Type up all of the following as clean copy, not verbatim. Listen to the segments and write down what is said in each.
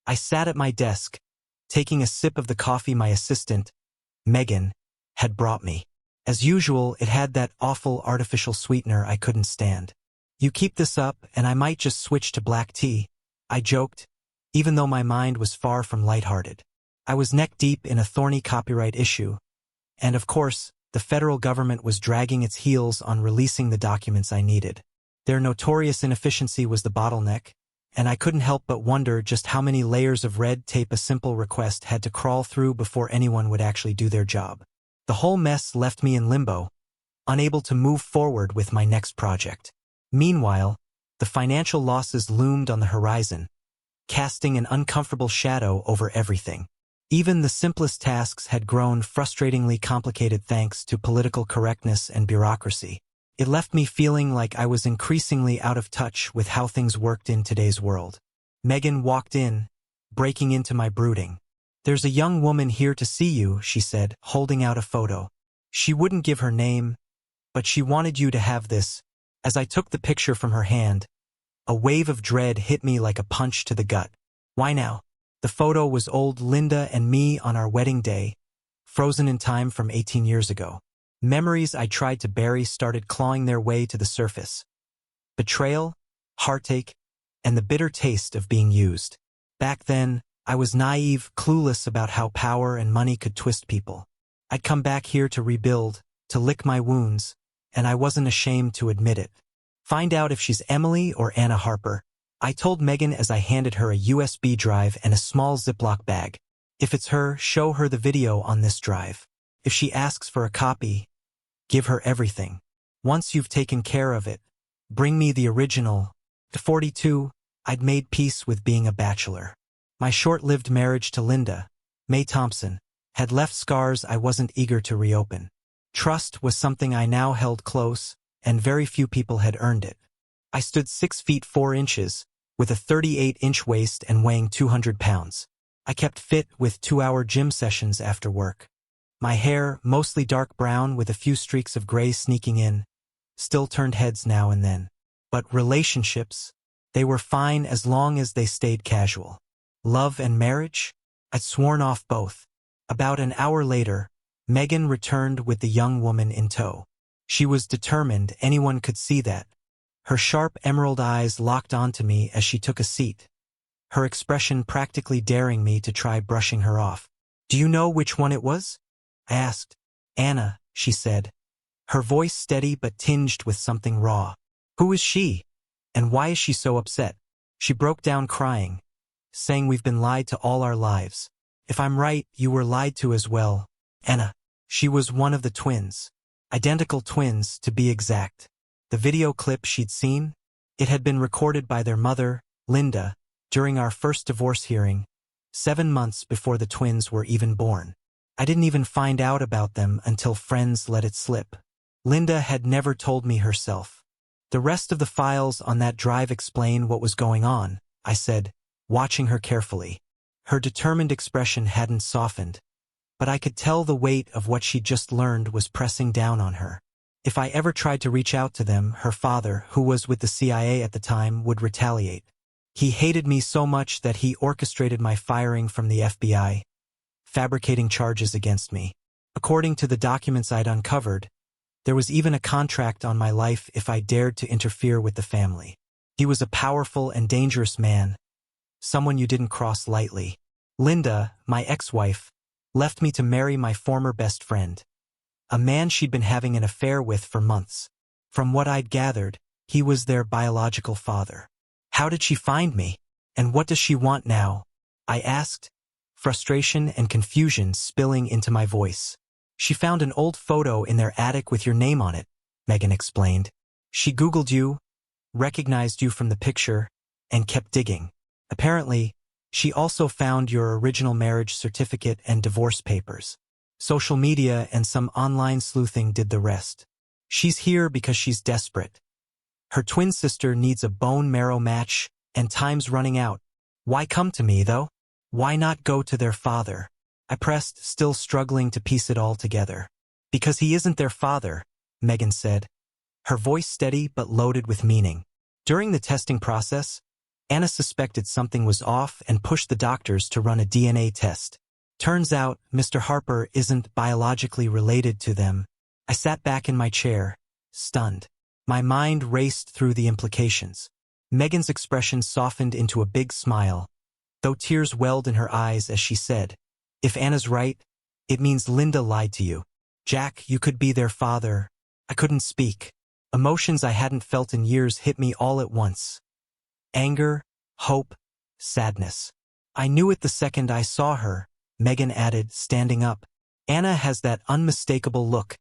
I sat at my desk, taking a sip of the coffee my assistant, Megan, had brought me. As usual, it had that awful artificial sweetener I couldn't stand. "You keep this up, and I might just switch to black tea," I joked, even though my mind was far from lighthearted. I was neck-deep in a thorny copyright issue, and of course, the federal government was dragging its heels on releasing the documents I needed. Their notorious inefficiency was the bottleneck, and I couldn't help but wonder just how many layers of red tape a simple request had to crawl through before anyone would actually do their job. The whole mess left me in limbo, unable to move forward with my next project. Meanwhile, the financial losses loomed on the horizon, casting an uncomfortable shadow over everything. Even the simplest tasks had grown frustratingly complicated thanks to political correctness and bureaucracy. It left me feeling like I was increasingly out of touch with how things worked in today's world. Megan walked in, breaking into my brooding. "There's a young woman here to see you," she said, holding out a photo. She wouldn't give her name, but she wanted you to have this. As I took the picture from her hand, a wave of dread hit me like a punch to the gut. Why now? The photo was old Linda and me on our wedding day, frozen in time from 18 years ago. Memories I tried to bury started clawing their way to the surface. Betrayal, heartache, and the bitter taste of being used. Back then, I was naive, clueless about how power and money could twist people. I'd come back here to rebuild, to lick my wounds, and I wasn't ashamed to admit it. "Find out if she's Emily or Anna Harper," I told Megan as I handed her a USB drive and a small Ziploc bag. "If it's her, show her the video on this drive. If she asks for a copy, give her everything. Once you've taken care of it, bring me the original." At 42, I'd made peace with being a bachelor. My short-lived marriage to Linda, Mae Thompson, had left scars I wasn't eager to reopen. Trust was something I now held close, and very few people had earned it. I stood 6 feet 4 inches, with a 38-inch waist and weighing 200 pounds. I kept fit with 2-hour gym sessions after work. My hair, mostly dark brown with a few streaks of gray sneaking in, still turned heads now and then. But relationships, they were fine as long as they stayed casual. Love and marriage? I'd sworn off both. About an hour later, Megan returned with the young woman in tow. She was determined, anyone could see that. Her sharp emerald eyes locked onto me as she took a seat, her expression practically daring me to try brushing her off. "Do you know which one it was?" I asked. "Anna," she said, her voice steady but tinged with something raw. "Who is she? And why is she so upset?" She broke down crying, saying we've been lied to all our lives. "If I'm right, you were lied to as well, Anna." She was one of the twins. Identical twins, to be exact. The video clip she'd seen, it had been recorded by their mother, Linda, during our first divorce hearing, 7 months before the twins were even born. I didn't even find out about them until friends let it slip. Linda had never told me herself. "The rest of the files on that drive explain what was going on," I said, watching her carefully. Her determined expression hadn't softened, but I could tell the weight of what she'd just learned was pressing down on her. If I ever tried to reach out to them, her father, who was with the CIA at the time, would retaliate. He hated me so much that he orchestrated my firing from the FBI, fabricating charges against me. According to the documents I'd uncovered, there was even a contract on my life if I dared to interfere with the family. He was a powerful and dangerous man, someone you didn't cross lightly. Linda, my ex-wife, left me to marry my former best friend, a man she'd been having an affair with for months. From what I'd gathered, he was their biological father. How did she find me? And what does she want now? I asked, frustration and confusion spilling into my voice. "She found an old photo in their attic with your name on it," Megan explained. "She Googled you, recognized you from the picture, and kept digging. Apparently, she also found your original marriage certificate and divorce papers. Social media and some online sleuthing did the rest. She's here because she's desperate. Her twin sister needs a bone marrow match, and time's running out. Why come to me, though? Why not go to their father?" I pressed, still struggling to piece it all together. "Because he isn't their father," Megan said, her voice steady but loaded with meaning. "During the testing process, Anna suspected something was off and pushed the doctors to run a DNA test. Turns out, Mr. Harper isn't biologically related to them. I sat back in my chair, stunned. My mind raced through the implications. Megan's expression softened into a big smile, though tears welled in her eyes as she said, "If Anna's right, it means Linda lied to you. Jack, you could be their father." I couldn't speak. Emotions I hadn't felt in years hit me all at once. Anger, hope, sadness. I knew it the second I saw her, Megan added, standing up. Anna has that unmistakable look,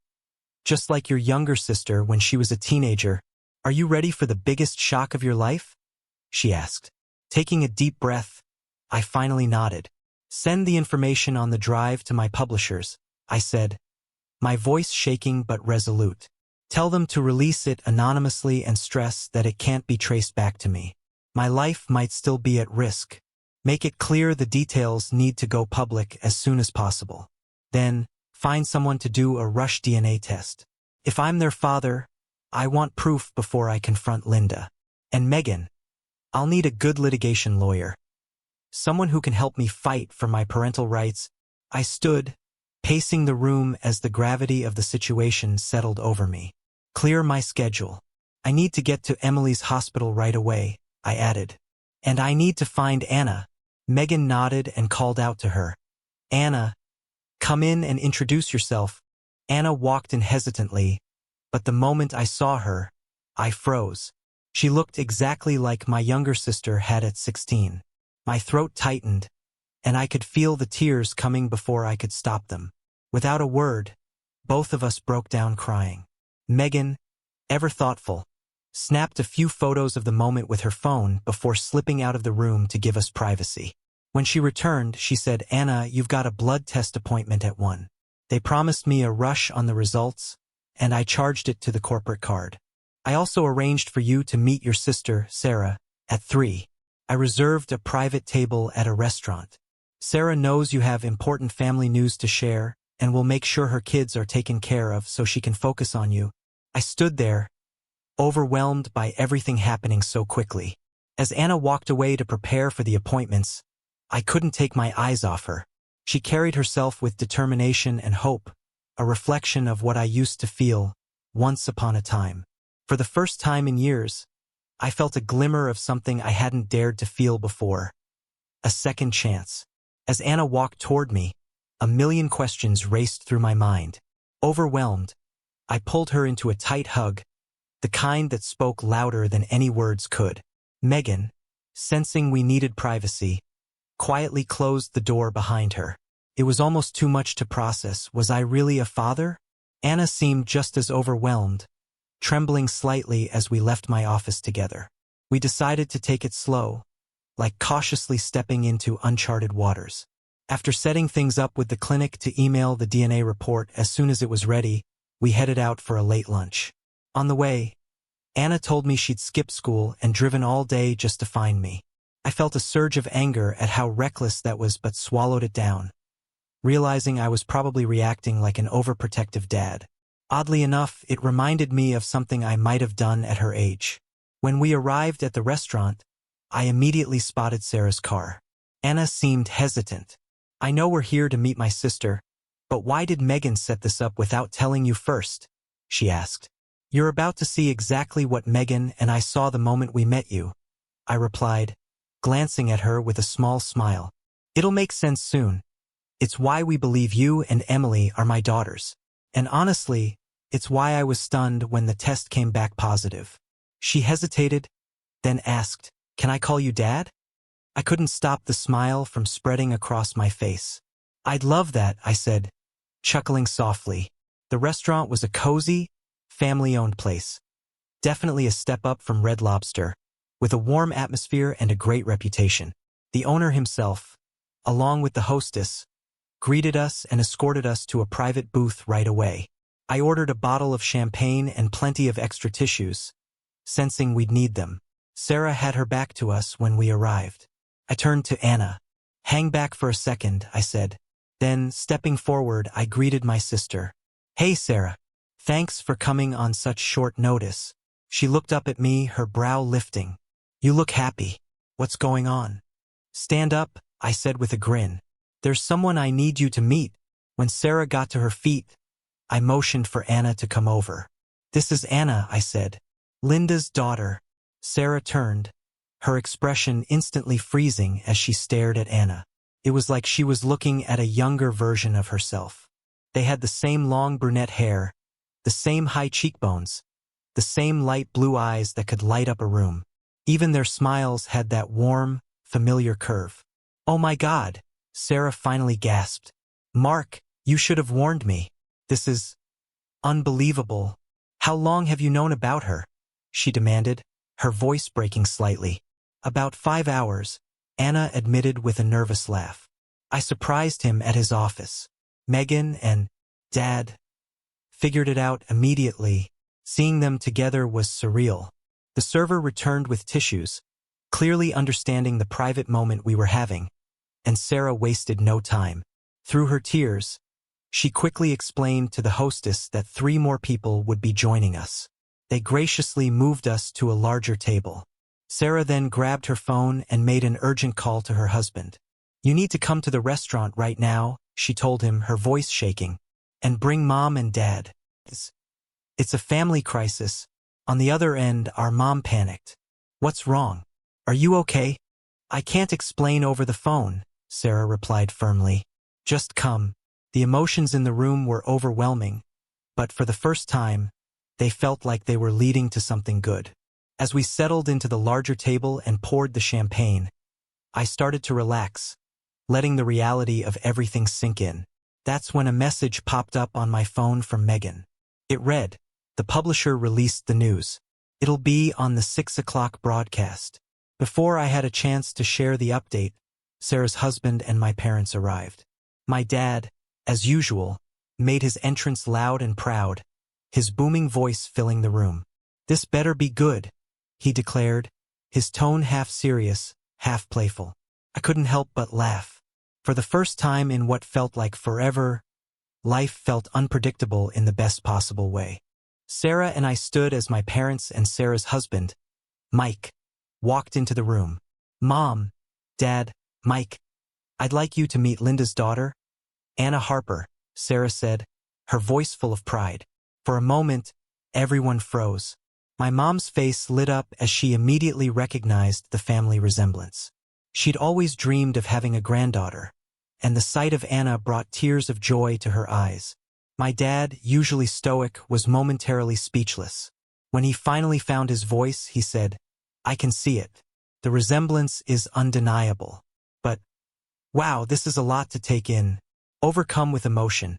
just like your younger sister when she was a teenager. "Are you ready for the biggest shock of your life?" she asked. Taking a deep breath, I finally nodded. "Send the information on the drive to my publishers," I said, my voice shaking but resolute. "Tell them to release it anonymously and stress that it can't be traced back to me. My life might still be at risk. Make it clear the details need to go public as soon as possible. Then, find someone to do a rush DNA test. If I'm their father, I want proof before I confront Linda. And Megan, I'll need a good litigation lawyer. Someone who can help me fight for my parental rights." I stood, pacing the room as the gravity of the situation settled over me. "Clear my schedule. I need to get to Emily's hospital right away," I added. "And I need to find Anna." Megan nodded and called out to her. "Anna, come in and introduce yourself." Anna walked in hesitantly, but the moment I saw her, I froze. She looked exactly like my younger sister had at 16. My throat tightened, and I could feel the tears coming before I could stop them. Without a word, both of us broke down crying. Megan, ever thoughtful, snapped a few photos of the moment with her phone before slipping out of the room to give us privacy. When she returned, she said, "Anna, you've got a blood test appointment at 1. They promised me a rush on the results, and I charged it to the corporate card. I also arranged for you to meet your sister, Sarah, at 3. I reserved a private table at a restaurant. Sarah knows you have important family news to share and will make sure her kids are taken care of so she can focus on you." I stood there, overwhelmed by everything happening so quickly. As Anna walked away to prepare for the appointments, I couldn't take my eyes off her. She carried herself with determination and hope, a reflection of what I used to feel once upon a time. For the first time in years, I felt a glimmer of something I hadn't dared to feel before. A second chance. As Anna walked toward me, a million questions raced through my mind. Overwhelmed, I pulled her into a tight hug, the kind that spoke louder than any words could. Megan, sensing we needed privacy, quietly closed the door behind her. It was almost too much to process. Was I really a father? Anna seemed just as overwhelmed, trembling slightly as we left my office together. We decided to take it slow, like cautiously stepping into uncharted waters. After setting things up with the clinic to email the DNA report as soon as it was ready, we headed out for a late lunch. On the way, Anna told me she'd skipped school and driven all day just to find me. I felt a surge of anger at how reckless that was, but swallowed it down, realizing I was probably reacting like an overprotective dad. Oddly enough, it reminded me of something I might have done at her age. When we arrived at the restaurant, I immediately spotted Sarah's car. Anna seemed hesitant. "I know we're here to meet my sister, but why did Megan set this up without telling you first?" she asked. "You're about to see exactly what Megan and I saw the moment we met you," I replied, glancing at her with a small smile. "It'll make sense soon. It's why we believe you and Emily are my daughters. And honestly, it's why I was stunned when the test came back positive." She hesitated, then asked, "Can I call you Dad?" I couldn't stop the smile from spreading across my face. "I'd love that," I said, chuckling softly. The restaurant was a cozy, family-owned place. Definitely a step up from Red Lobster, with a warm atmosphere and a great reputation. The owner himself, along with the hostess, greeted us and escorted us to a private booth right away. I ordered a bottle of champagne and plenty of extra tissues, sensing we'd need them. Sarah had her back to us when we arrived. I turned to Anna. "Hang back for a second," I said. Then, stepping forward, I greeted my sister. "Hey, Sarah. Thanks for coming on such short notice." She looked up at me, her brow lifting. "You look happy." What's going on? Stand up, I said with a grin. There's someone I need you to meet. When Sarah got to her feet, I motioned for Anna to come over. This is Anna, I said. Linda's daughter. Sarah turned, her expression instantly freezing as she stared at Anna. It was like she was looking at a younger version of herself. They had the same long brunette hair, the same high cheekbones, the same light blue eyes that could light up a room. Even their smiles had that warm, familiar curve. Oh my God, Sarah finally gasped. Mark, you should have warned me. This is unbelievable. How long have you known about her? She demanded, her voice breaking slightly. About 5 hours, Anna admitted with a nervous laugh. I surprised him at his office. Megan and Dad figured it out immediately. Seeing them together was surreal. The server returned with tissues, clearly understanding the private moment we were having, and Sarah wasted no time. Through her tears, she quickly explained to the hostess that 3 more people would be joining us. They graciously moved us to a larger table. Sarah then grabbed her phone and made an urgent call to her husband. You need to come to the restaurant right now, she told him, her voice shaking, and bring Mom and Dad. It's a family crisis. On the other end, our mom panicked. What's wrong? Are you okay? I can't explain over the phone, Sarah replied firmly. Just come. The emotions in the room were overwhelming, but for the first time, they felt like they were leading to something good. As we settled into the larger table and poured the champagne, I started to relax, letting the reality of everything sink in. That's when a message popped up on my phone from Megan. It read, the publisher released the news. It'll be on the 6 o'clock broadcast. Before I had a chance to share the update, Sarah's husband and my parents arrived. My dad, as usual, made his entrance loud and proud, his booming voice filling the room. This better be good, he declared, his tone half serious, half playful. I couldn't help but laugh. For the first time in what felt like forever, life felt unpredictable in the best possible way. Sarah and I stood as my parents and Sarah's husband, Mike, walked into the room. Mom, Dad, Mike, I'd like you to meet Linda's daughter, Anna Harper, Sarah said, her voice full of pride. For a moment, everyone froze. My mom's face lit up as she immediately recognized the family resemblance. She'd always dreamed of having a granddaughter, and the sight of Anna brought tears of joy to her eyes. My dad, usually stoic, was momentarily speechless. When he finally found his voice, he said, I can see it. The resemblance is undeniable. But, wow, this is a lot to take in. Overcome with emotion,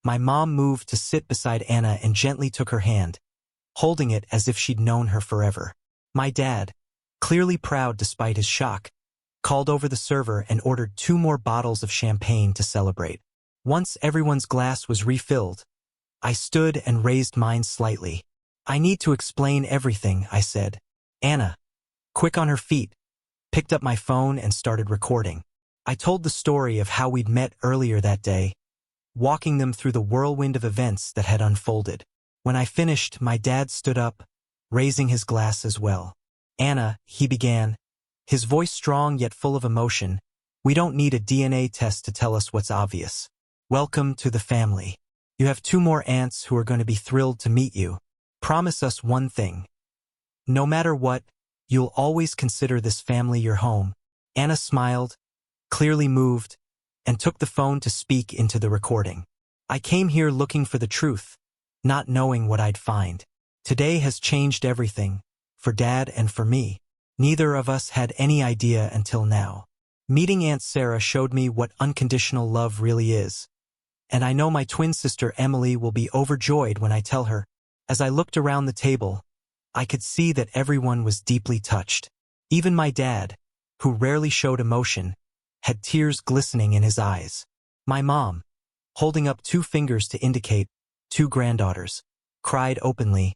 my mom moved to sit beside Anna and gently took her hand, holding it as if she'd known her forever. My dad, clearly proud despite his shock, called over the server and ordered 2 more bottles of champagne to celebrate. Once everyone's glass was refilled, I stood and raised mine slightly. I need to explain everything, I said. Anna, quick on her feet, picked up my phone and started recording. I told the story of how we'd met earlier that day, walking them through the whirlwind of events that had unfolded. When I finished, my dad stood up, raising his glass as well. Anna, he began, his voice strong yet full of emotion, we don't need a DNA test to tell us what's obvious. Welcome to the family. You have 2 more aunts who are going to be thrilled to meet you. Promise us one thing. No matter what, you'll always consider this family your home. Anna smiled, clearly moved, and took the phone to speak into the recording. I came here looking for the truth, not knowing what I'd find. Today has changed everything, for Dad and for me. Neither of us had any idea until now. Meeting Aunt Sarah showed me what unconditional love really is. And I know my twin sister Emily will be overjoyed when I tell her. As I looked around the table, I could see that everyone was deeply touched. Even my dad, who rarely showed emotion, had tears glistening in his eyes. My mom, holding up 2 fingers to indicate 2 granddaughters, cried openly,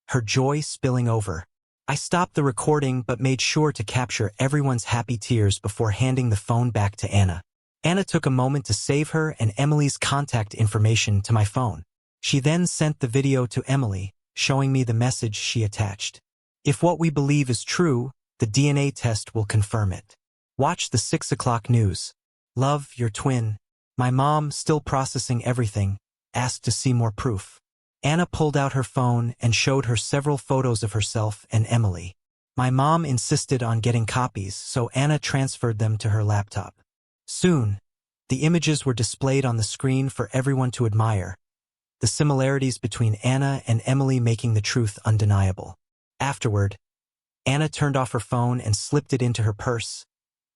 her joy spilling over. I stopped the recording but made sure to capture everyone's happy tears before handing the phone back to Anna. Anna took a moment to save her and Emily's contact information to my phone. She then sent the video to Emily, showing me the message she attached. If what we believe is true, The DNA test will confirm it. Watch the 6 o'clock news. Love, your twin. My mom, still processing everything, asked to see more proof. Anna pulled out her phone and showed her several photos of herself and Emily. My mom insisted on getting copies, so Anna transferred them to her laptop. Soon, the images were displayed on the screen for everyone to admire, the similarities between Anna and Emily making the truth undeniable. Afterward, Anna turned off her phone and slipped it into her purse,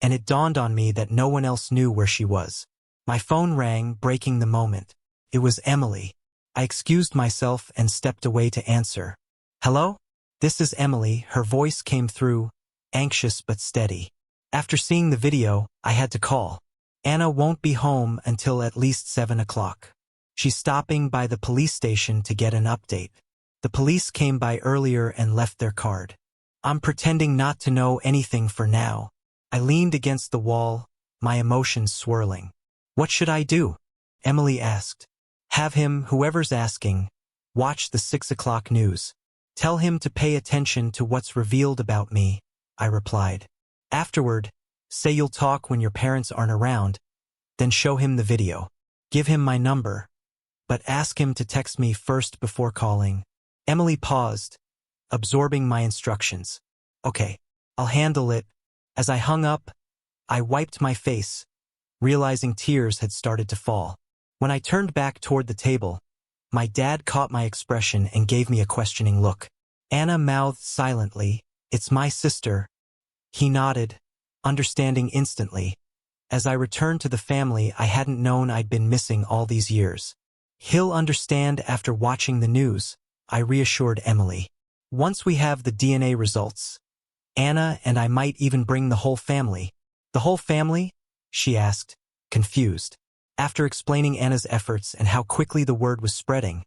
and it dawned on me that no one else knew where she was. My phone rang, breaking the moment. It was Emily. I excused myself and stepped away to answer. Hello? This is Emily. Her voice came through, anxious but steady. After seeing the video, I had to call. Anna won't be home until at least 7 o'clock. She's stopping by the police station to get an update. The police came by earlier and left their card. I'm pretending not to know anything for now. I leaned against the wall, my emotions swirling. What should I do? Emily asked. Have him, whoever's asking, watch the 6 o'clock news. Tell him to pay attention to what's revealed about me, I replied. Afterward, say you'll talk when your parents aren't around, then show him the video. Give him my number, but ask him to text me first before calling. Emily paused, absorbing my instructions. Okay, I'll handle it. As I hung up, I wiped my face, realizing tears had started to fall. When I turned back toward the table, my dad caught my expression and gave me a questioning look. Anna mouthed silently, "It's my sister." He nodded, understanding instantly. As I returned to the family I hadn't known I'd been missing all these years. He'll understand after watching the news, I reassured Emily. Once we have the DNA results, Anna and I might even bring the whole family. The whole family? She asked, confused. After explaining Anna's efforts and how quickly the word was spreading,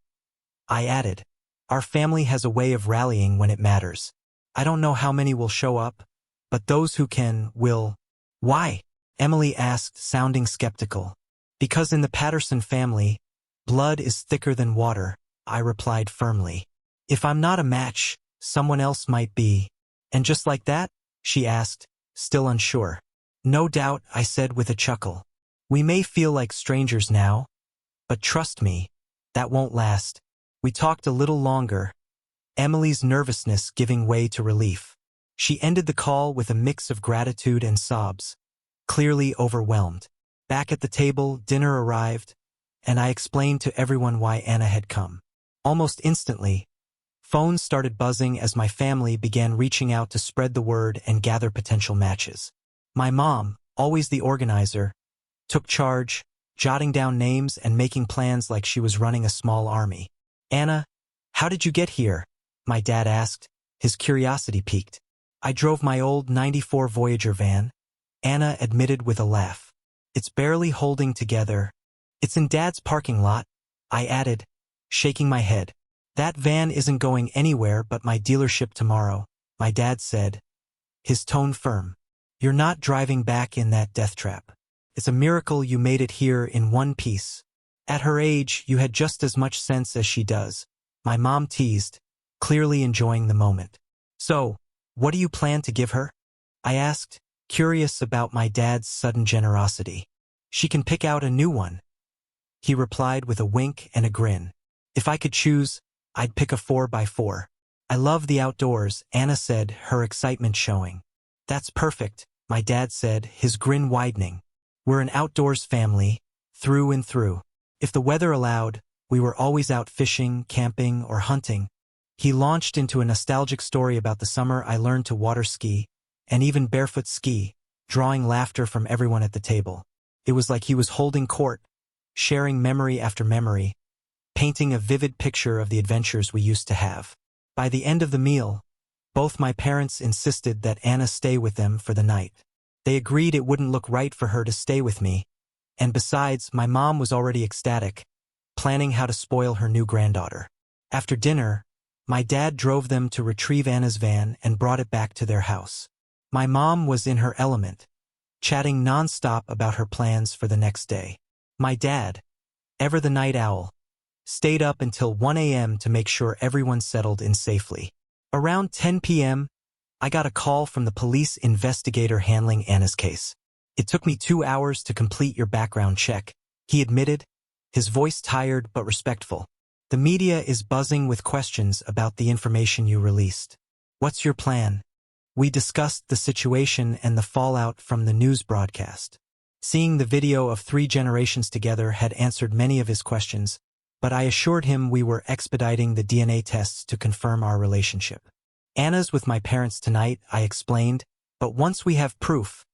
I added, our family has a way of rallying when it matters. I don't know how many will show up, but those who can, will. Why? Emily asked, sounding skeptical. Because in the Patterson family, blood is thicker than water, I replied firmly. If I'm not a match, someone else might be. And just like that? She asked, still unsure. No doubt, I said with a chuckle. We may feel like strangers now, but trust me, that won't last. We talked a little longer, Emily's nervousness giving way to relief. She ended the call with a mix of gratitude and sobs, clearly overwhelmed. Back at the table, dinner arrived, and I explained to everyone why Anna had come. Almost instantly, phones started buzzing as my family began reaching out to spread the word and gather potential matches. My mom, always the organizer, took charge, jotting down names and making plans like she was running a small army. Anna, how did you get here? My dad asked, his curiosity piqued. I drove my old '94 Voyager van, Anna admitted with a laugh. It's barely holding together. It's in Dad's parking lot, I added, shaking my head. That van isn't going anywhere but my dealership tomorrow, my dad said, his tone firm. You're not driving back in that death trap. It's a miracle you made it here in one piece. At her age, you had just as much sense as she does, my mom teased, clearly enjoying the moment. So, what do you plan to give her? I asked, curious about my dad's sudden generosity. She can pick out a new one. He replied with a wink and a grin. If I could choose, I'd pick a 4x4. I love the outdoors, Anna said, her excitement showing. That's perfect, my dad said, his grin widening. We're an outdoors family, through and through. If the weather allowed, we were always out fishing, camping, or hunting. He launched into a nostalgic story about the summer I learned to water ski, and even barefoot ski, drawing laughter from everyone at the table. It was like he was holding court, sharing memory after memory, painting a vivid picture of the adventures we used to have. By the end of the meal, both my parents insisted that Anna stay with them for the night. They agreed it wouldn't look right for her to stay with me, and besides, my mom was already ecstatic, planning how to spoil her new granddaughter. After dinner, my dad drove them to retrieve Anna's van and brought it back to their house. My mom was in her element, chatting nonstop about her plans for the next day. My dad, ever the night owl, stayed up until 1 a.m. to make sure everyone settled in safely. Around 10 p.m., I got a call from the police investigator handling Anna's case. It took me 2 hours to complete your background check, he admitted, his voice tired but respectful. The media is buzzing with questions about the information you released. What's your plan? We discussed the situation and the fallout from the news broadcast. Seeing the video of 3 generations together had answered many of his questions, but I assured him we were expediting the DNA tests to confirm our relationship. Anna's with my parents tonight, I explained, but once we have proof,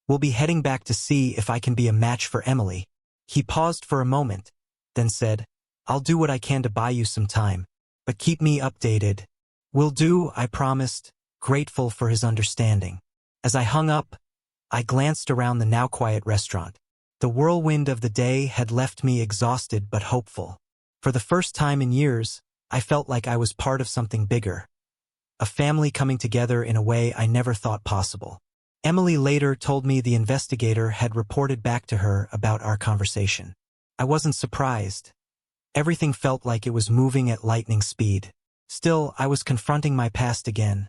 we'll be heading back to see if I can be a match for Emily. He paused for a moment, then said, I'll do what I can to buy you some time, but keep me updated. Will do, I promised, grateful for his understanding. As I hung up, I glanced around the now quiet restaurant. The whirlwind of the day had left me exhausted but hopeful. For the first time in years, I felt like I was part of something bigger. A family coming together in a way I never thought possible. Emily later told me the investigator had reported back to her about our conversation. I wasn't surprised. Everything felt like it was moving at lightning speed. Still, I was confronting my past again,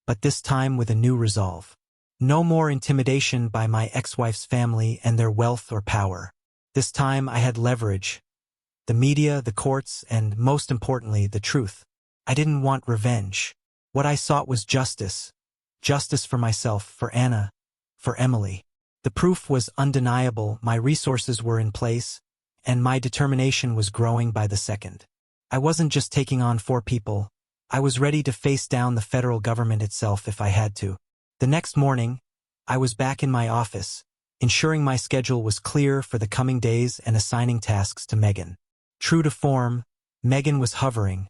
but this time with a new resolve. No more intimidation by my ex-wife's family and their wealth or power. This time I had leverage. The media, the courts, and most importantly, the truth. I didn't want revenge. What I sought was justice. Justice for myself, for Anna, for Emily. The proof was undeniable, my resources were in place, and my determination was growing by the second. I wasn't just taking on 4 people. I was ready to face down the federal government itself if I had to. The next morning, I was back in my office, ensuring my schedule was clear for the coming days and assigning tasks to Megan. True to form, Megan was hovering,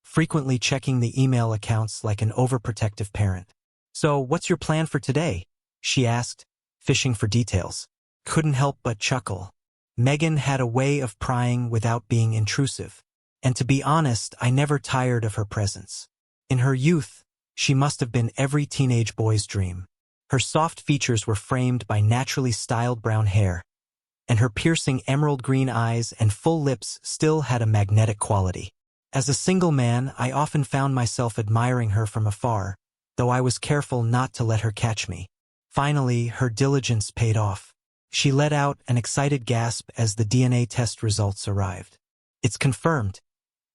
frequently checking the email accounts like an overprotective parent. So, what's your plan for today? She asked, fishing for details. Couldn't help but chuckle. Megan had a way of prying without being intrusive. And to be honest, I never tired of her presence. In her youth, she must have been every teenage boy's dream. Her soft features were framed by naturally styled brown hair, and her piercing emerald green eyes and full lips still had a magnetic quality. As a single man, I often found myself admiring her from afar, though I was careful not to let her catch me. Finally, her diligence paid off. She let out an excited gasp as the DNA test results arrived. It's confirmed.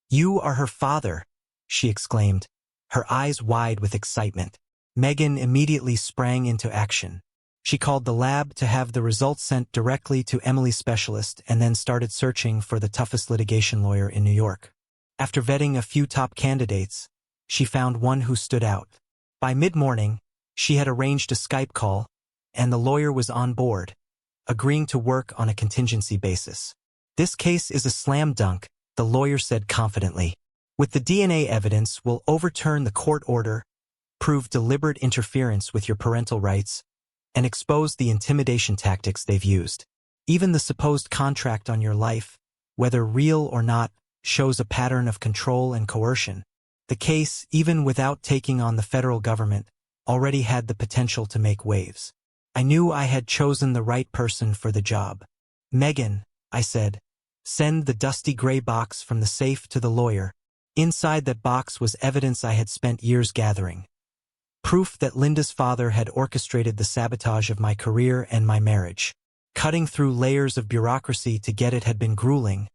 You are her father, she exclaimed, her eyes wide with excitement. Megan immediately sprang into action. She called the lab to have the results sent directly to Emily's specialist and then started searching for the toughest litigation lawyer in New York. After vetting a few top candidates, she found one who stood out. By mid-morning, she had arranged a Skype call, and the lawyer was on board, agreeing to work on a contingency basis. This case is a slam dunk, the lawyer said confidently. With the DNA evidence, we'll overturn the court order, prove deliberate interference with your parental rights, and expose the intimidation tactics they've used. Even the supposed contract on your life, whether real or not, shows a pattern of control and coercion. The case, even without taking on the federal government, already had the potential to make waves. I knew I had chosen the right person for the job. Megan, I said, send the dusty gray box from the safe to the lawyer. Inside that box was evidence I had spent years gathering. Proof that Linda's father had orchestrated the sabotage of my career and my marriage. Cutting through layers of bureaucracy to get it had been grueling,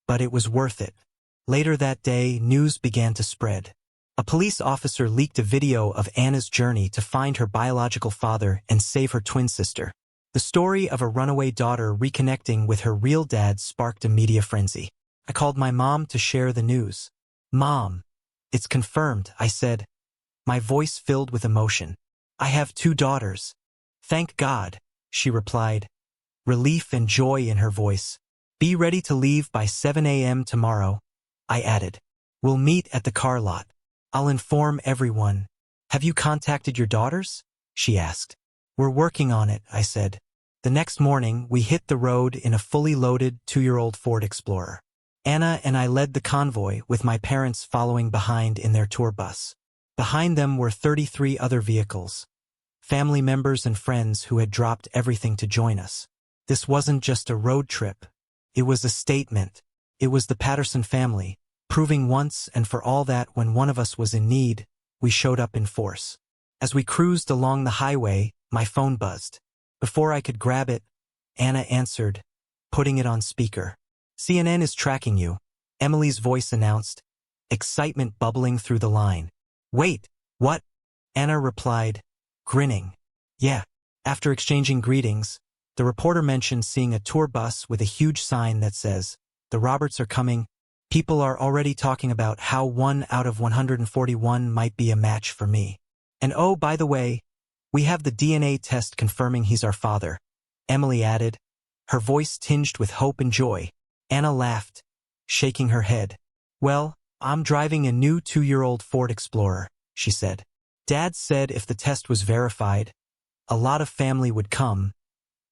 but it was worth it. Later that day, news began to spread. A police officer leaked a video of Anna's journey to find her biological father and save her twin sister. The story of a runaway daughter reconnecting with her real dad sparked a media frenzy. I called my mom to share the news. Mom, it's confirmed, I said, my voice filled with emotion. I have 2 daughters. Thank God, she replied, relief and joy in her voice. Be ready to leave by 7 a.m. tomorrow, I added. We'll meet at the car lot. I'll inform everyone. Have you contacted your daughters? She asked. We're working on it, I said. The next morning, we hit the road in a fully loaded 2-year-old Ford Explorer. Anna and I led the convoy, with my parents following behind in their tour bus. Behind them were 33 other vehicles, family members and friends who had dropped everything to join us. This wasn't just a road trip. It was a statement. It was the Patterson family, proving once and for all that when one of us was in need, we showed up in force. As we cruised along the highway, my phone buzzed. Before I could grab it, Anna answered, putting it on speaker. CNN is tracking you, Emily's voice announced, excitement bubbling through the line. Wait, what? Anna replied, grinning. Yeah. After exchanging greetings, the reporter mentioned seeing a tour bus with a huge sign that says, "The Roberts are coming." People are already talking about how 1 out of 141 might be a match for me. And oh, by the way, we have the DNA test confirming he's our father, Emily added, her voice tinged with hope and joy. Anna laughed, shaking her head. Well, I'm driving a new 2-year-old Ford Explorer, she said. Dad said if the test was verified, a lot of family would come,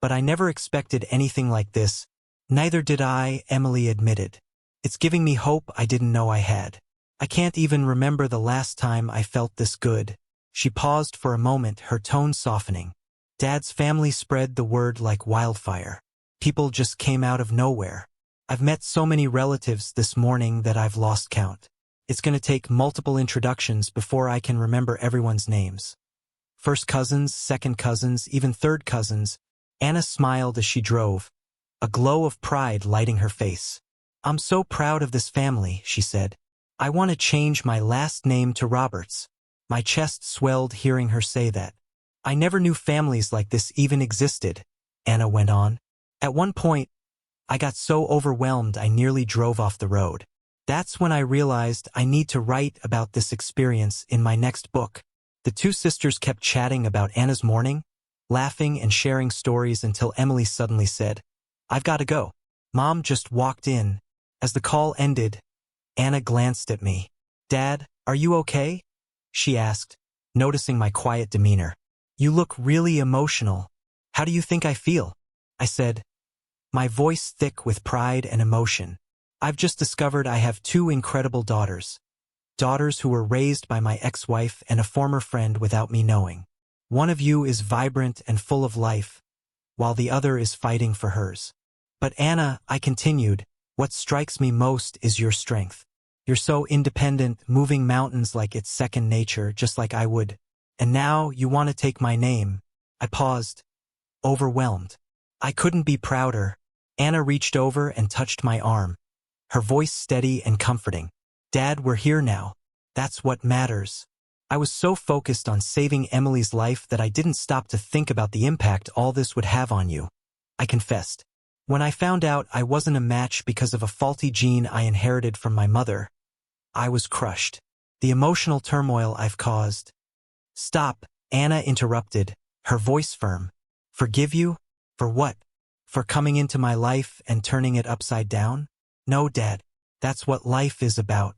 but I never expected anything like this. Neither did I, Emily admitted. It's giving me hope I didn't know I had. I can't even remember the last time I felt this good. She paused for a moment, her tone softening. Dad's family spread the word like wildfire. People just came out of nowhere. I've met so many relatives this morning that I've lost count. It's going to take multiple introductions before I can remember everyone's names. First cousins, second cousins, even third cousins. Anna smiled as she drove, a glow of pride lighting her face. I'm so proud of this family, she said. I want to change my last name to Roberts. My chest swelled hearing her say that. I never knew families like this even existed, Anna went on. At one point, I got so overwhelmed I nearly drove off the road. That's when I realized I need to write about this experience in my next book. The two sisters kept chatting about Anna's morning, laughing and sharing stories until Emily suddenly said, I've got to go. Mom just walked in. As the call ended, Anna glanced at me. Dad, are you okay? She asked, noticing my quiet demeanor. You look really emotional. How do you think I feel? I said, my voice thick with pride and emotion. I've just discovered I have 2 incredible daughters. Daughters who were raised by my ex-wife and a former friend without me knowing. One of you is vibrant and full of life, while the other is fighting for hers. But Anna, I continued, what strikes me most is your strength. You're so independent, moving mountains like it's second nature, just like I would. And now you want to take my name. I paused, overwhelmed. I couldn't be prouder. Anna reached over and touched my arm, her voice steady and comforting. Dad, we're here now. That's what matters. I was so focused on saving Emily's life that I didn't stop to think about the impact all this would have on you. I confessed. When I found out I wasn't a match because of a faulty gene I inherited from my mother, I was crushed. The emotional turmoil I've caused. Stop, Anna interrupted, her voice firm. Forgive you? For what? For coming into my life and turning it upside down? No, Dad. That's what life is about.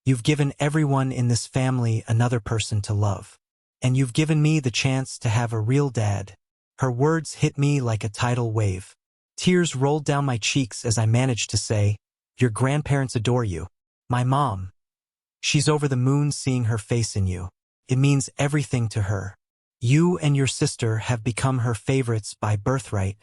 You've given everyone in this family another person to love. And you've given me the chance to have a real dad. Her words hit me like a tidal wave. Tears rolled down my cheeks as I managed to say, your grandparents adore you. My mom. She's over the moon seeing her face in you. It means everything to her. You and your sister have become her favorites by birthright.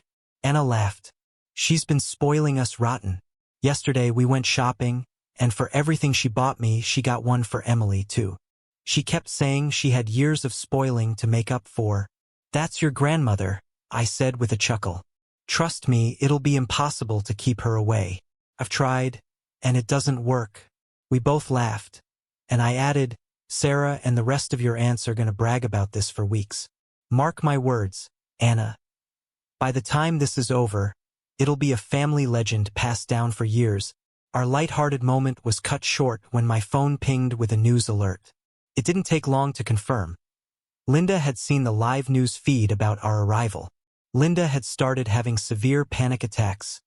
Anna laughed. She's been spoiling us rotten. Yesterday we went shopping, and for everything she bought me, she got one for Emily too. She kept saying she had years of spoiling to make up for. That's your grandmother, I said with a chuckle. Trust me, it'll be impossible to keep her away. I've tried, and it doesn't work. We both laughed, and I added, Sarah and the rest of your aunts are going to brag about this for weeks. Mark my words, Anna. By the time this is over, it'll be a family legend passed down for years. Our light-hearted moment was cut short when my phone pinged with a news alert. It didn't take long to confirm. Linda had seen the live news feed about our arrival. Linda had started having severe panic attacks,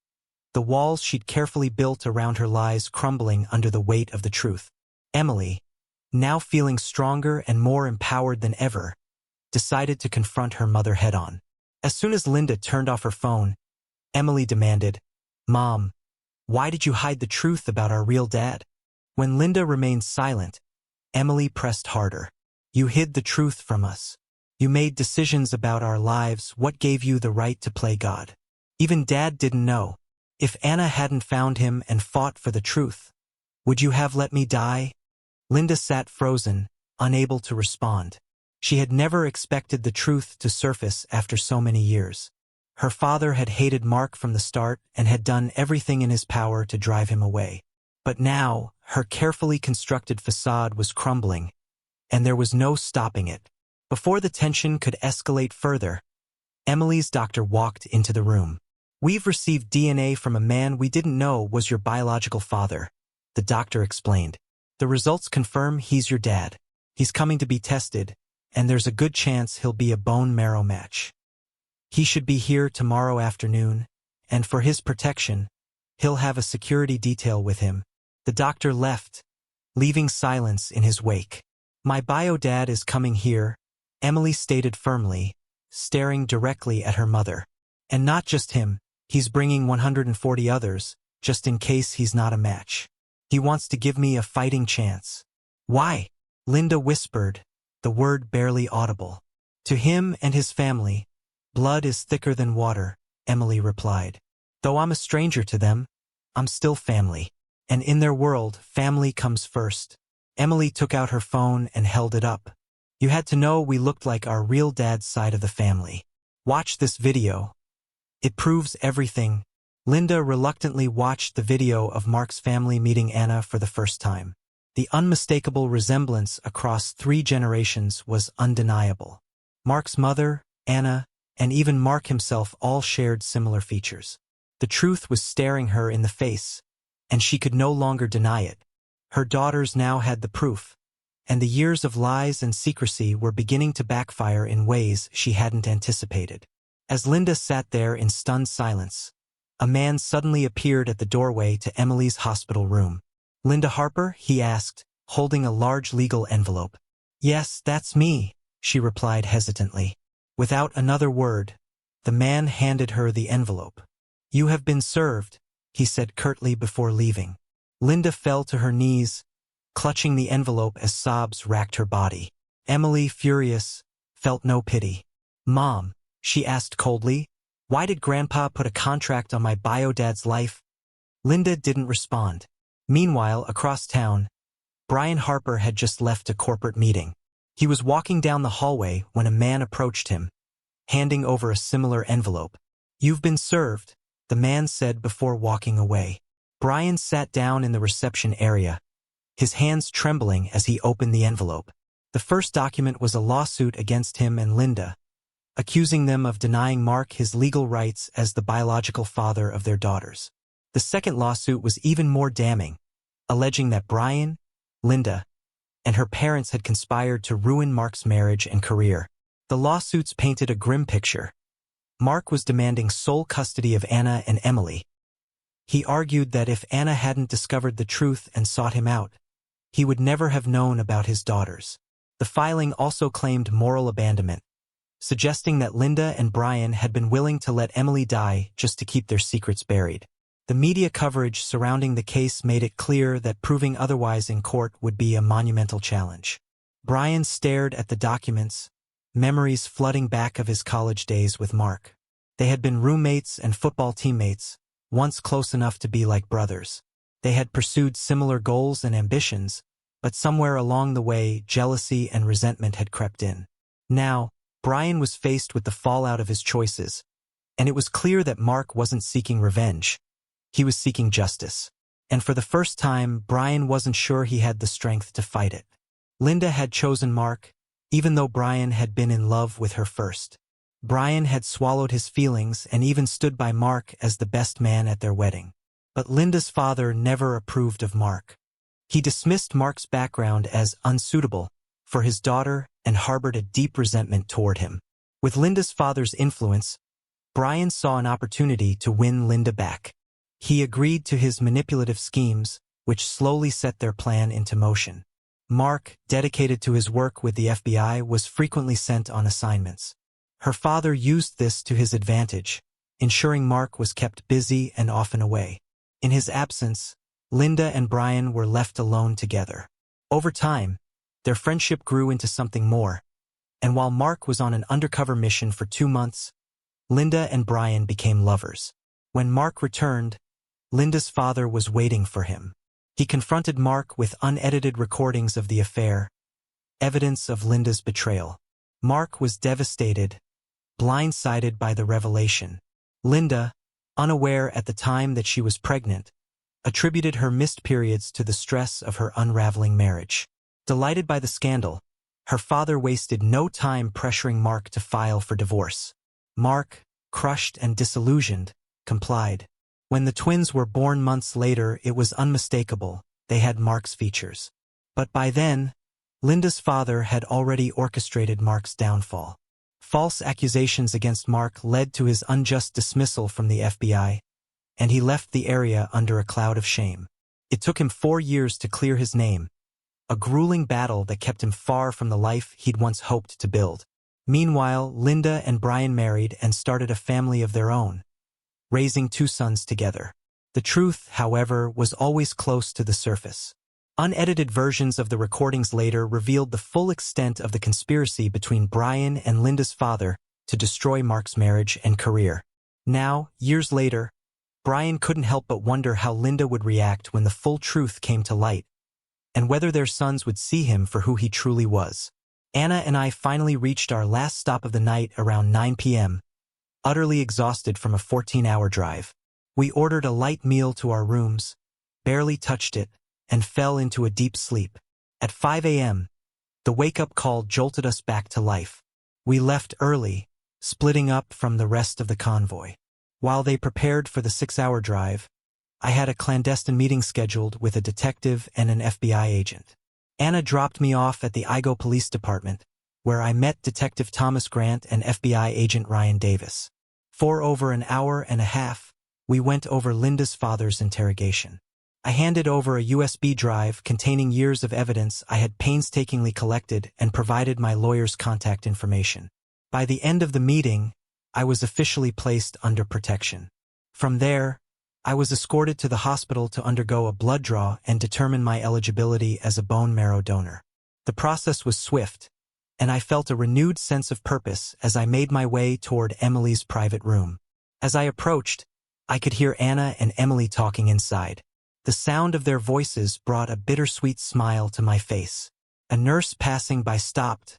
the walls she'd carefully built around her lies crumbling under the weight of the truth. Emily, now feeling stronger and more empowered than ever, decided to confront her mother head-on. As soon as Linda turned off her phone, Emily demanded, Mom, why did you hide the truth about our real dad? When Linda remained silent, Emily pressed harder. You hid the truth from us. You made decisions about our lives. What gave you the right to play God? Even Dad didn't know. If Anna hadn't found him and fought for the truth, would you have let me die? Linda sat frozen, unable to respond. She had never expected the truth to surface after so many years. Her father had hated Mark from the start and had done everything in his power to drive him away. But now, her carefully constructed facade was crumbling, and there was no stopping it. Before the tension could escalate further, Emily's doctor walked into the room. "We've received DNA from a man we didn't know was your biological father," the doctor explained. "The results confirm he's your dad. He's coming to be tested, and there's a good chance he'll be a bone marrow match. He should be here tomorrow afternoon, and for his protection, he'll have a security detail with him." The doctor left, leaving silence in his wake. "My bio-dad is coming here," Emily stated firmly, staring directly at her mother. "And not just him, he's bringing 140 others, just in case he's not a match. He wants to give me a fighting chance." "Why?" Linda whispered, the word barely audible. "To him and his family, blood is thicker than water," Emily replied. "Though I'm a stranger to them, I'm still family. And in their world, family comes first." Emily took out her phone and held it up. "You had to know we looked like our real dad's side of the family. Watch this video. It proves everything." Linda reluctantly watched the video of Mark's family meeting Anna for the first time. The unmistakable resemblance across 3 generations was undeniable. Mark's mother, Anna, and even Mark himself all shared similar features. The truth was staring her in the face, and she could no longer deny it. Her daughters now had the proof, and the years of lies and secrecy were beginning to backfire in ways she hadn't anticipated. As Linda sat there in stunned silence, a man suddenly appeared at the doorway to Emily's hospital room. "Linda Harper?" he asked, holding a large legal envelope. "Yes, that's me," she replied hesitantly. Without another word, the man handed her the envelope. "You have been served," he said curtly before leaving. Linda fell to her knees, clutching the envelope as sobs racked her body. Emily, furious, felt no pity. "Mom," she asked coldly, "why did Grandpa put a contract on my bio-dad's life?" Linda didn't respond. Meanwhile, across town, Brian Harper had just left a corporate meeting. He was walking down the hallway when a man approached him, handing over a similar envelope. "You've been served," the man said before walking away. Brian sat down in the reception area, his hands trembling as he opened the envelope. The first document was a lawsuit against him and Linda, accusing them of denying Mark his legal rights as the biological father of their daughters. The second lawsuit was even more damning, alleging that Brian, Linda, and her parents had conspired to ruin Mark's marriage and career. The lawsuits painted a grim picture. Mark was demanding sole custody of Anna and Emily. He argued that if Anna hadn't discovered the truth and sought him out, he would never have known about his daughters. The filing also claimed moral abandonment, suggesting that Linda and Brian had been willing to let Emily die just to keep their secrets buried. The media coverage surrounding the case made it clear that proving otherwise in court would be a monumental challenge. Brian stared at the documents, memories flooding back of his college days with Mark. They had been roommates and football teammates, once close enough to be like brothers. They had pursued similar goals and ambitions, but somewhere along the way, jealousy and resentment had crept in. Now, Brian was faced with the fallout of his choices, and it was clear that Mark wasn't seeking revenge. He was seeking justice. And for the first time, Brian wasn't sure he had the strength to fight it. Linda had chosen Mark, even though Brian had been in love with her first. Brian had swallowed his feelings and even stood by Mark as the best man at their wedding. But Linda's father never approved of Mark. He dismissed Mark's background as unsuitable for his daughter and harbored a deep resentment toward him. With Linda's father's influence, Brian saw an opportunity to win Linda back. He agreed to his manipulative schemes, which slowly set their plan into motion. Mark, dedicated to his work with the FBI, was frequently sent on assignments. Her father used this to his advantage, ensuring Mark was kept busy and often away. In his absence, Linda and Brian were left alone together. Over time, their friendship grew into something more, and while Mark was on an undercover mission for 2 months, Linda and Brian became lovers. When Mark returned, Linda's father was waiting for him. He confronted Mark with unedited recordings of the affair, evidence of Linda's betrayal. Mark was devastated, blindsided by the revelation. Linda, unaware at the time that she was pregnant, attributed her missed periods to the stress of her unraveling marriage. Delighted by the scandal, her father wasted no time pressuring Mark to file for divorce. Mark, crushed and disillusioned, complied. When the twins were born months later, it was unmistakable. They had Mark's features. But by then, Linda's father had already orchestrated Mark's downfall. False accusations against Mark led to his unjust dismissal from the FBI, and he left the area under a cloud of shame. It took him 4 years to clear his name, a grueling battle that kept him far from the life he'd once hoped to build. Meanwhile, Linda and Brian married and started a family of their own, raising 2 sons together. The truth, however, was always close to the surface. Unedited versions of the recordings later revealed the full extent of the conspiracy between Brian and Linda's father to destroy Mark's marriage and career. Now, years later, Brian couldn't help but wonder how Linda would react when the full truth came to light, and whether their sons would see him for who he truly was. Anna and I finally reached our last stop of the night around 9 p.m., utterly exhausted from a 14-hour drive. We ordered a light meal to our rooms, barely touched it, and fell into a deep sleep. At 5 a.m., the wake-up call jolted us back to life. We left early, splitting up from the rest of the convoy. While they prepared for the 6-hour drive, I had a clandestine meeting scheduled with a detective and an FBI agent. Anna dropped me off at the Igo Police Department, where I met Detective Thomas Grant and FBI agent Ryan Davis. For over an hour and a half, we went over Linda's father's interrogation. I handed over a USB drive containing years of evidence I had painstakingly collected and provided my lawyer's contact information. By the end of the meeting, I was officially placed under protection. From there, I was escorted to the hospital to undergo a blood draw and determine my eligibility as a bone marrow donor. The process was swift, and I felt a renewed sense of purpose as I made my way toward Emily's private room. As I approached, I could hear Anna and Emily talking inside. The sound of their voices brought a bittersweet smile to my face. A nurse passing by stopped,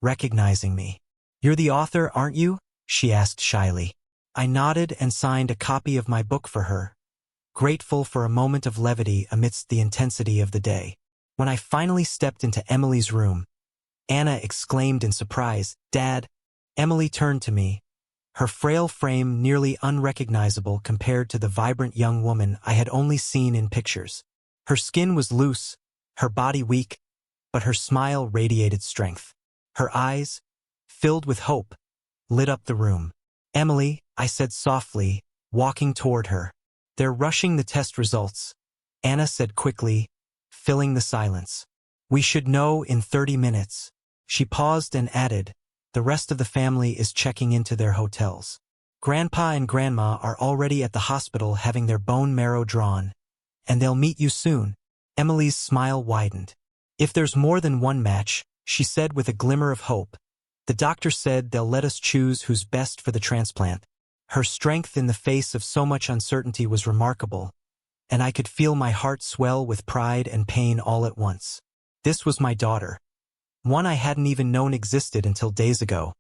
recognizing me. "You're the author, aren't you?" she asked shyly. I nodded and signed a copy of my book for her, grateful for a moment of levity amidst the intensity of the day. When I finally stepped into Emily's room, Anna exclaimed in surprise, "Dad!" Emily turned to me, her frail frame nearly unrecognizable compared to the vibrant young woman I had only seen in pictures. Her skin was loose, her body weak, but her smile radiated strength. Her eyes, filled with hope, lit up the room. "Emily," I said softly, walking toward her. "They're rushing the test results," Anna said quickly, filling the silence. "We should know in 30 minutes. She paused and added, "The rest of the family is checking into their hotels. Grandpa and Grandma are already at the hospital having their bone marrow drawn, and they'll meet you soon." Emily's smile widened. "If there's more than one match," she said with a glimmer of hope, "the doctor said they'll let us choose who's best for the transplant." Her strength in the face of so much uncertainty was remarkable, and I could feel my heart swell with pride and pain all at once. This was my daughter, one I hadn't even known existed until days ago,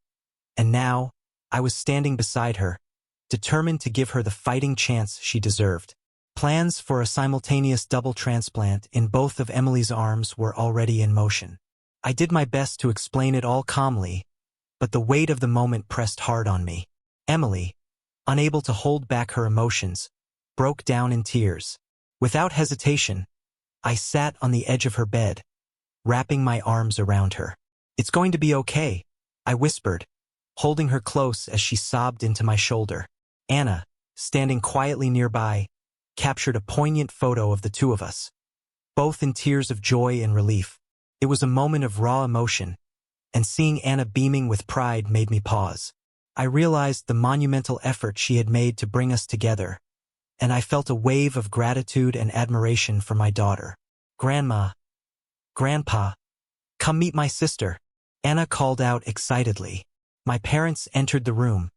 and now I was standing beside her, determined to give her the fighting chance she deserved. Plans for a simultaneous double transplant in both of Emily's arms were already in motion. I did my best to explain it all calmly, but the weight of the moment pressed hard on me. Emily, unable to hold back her emotions, broke down in tears. Without hesitation, I sat on the edge of her bed, wrapping my arms around her. "It's going to be okay," I whispered, holding her close as she sobbed into my shoulder. Anna, standing quietly nearby, captured a poignant photo of the two of us, both in tears of joy and relief. It was a moment of raw emotion, and seeing Anna beaming with pride made me pause. I realized the monumental effort she had made to bring us together, and I felt a wave of gratitude and admiration for my daughter. "Grandma, Grandpa, come meet my sister," Anna called out excitedly. My parents entered the room,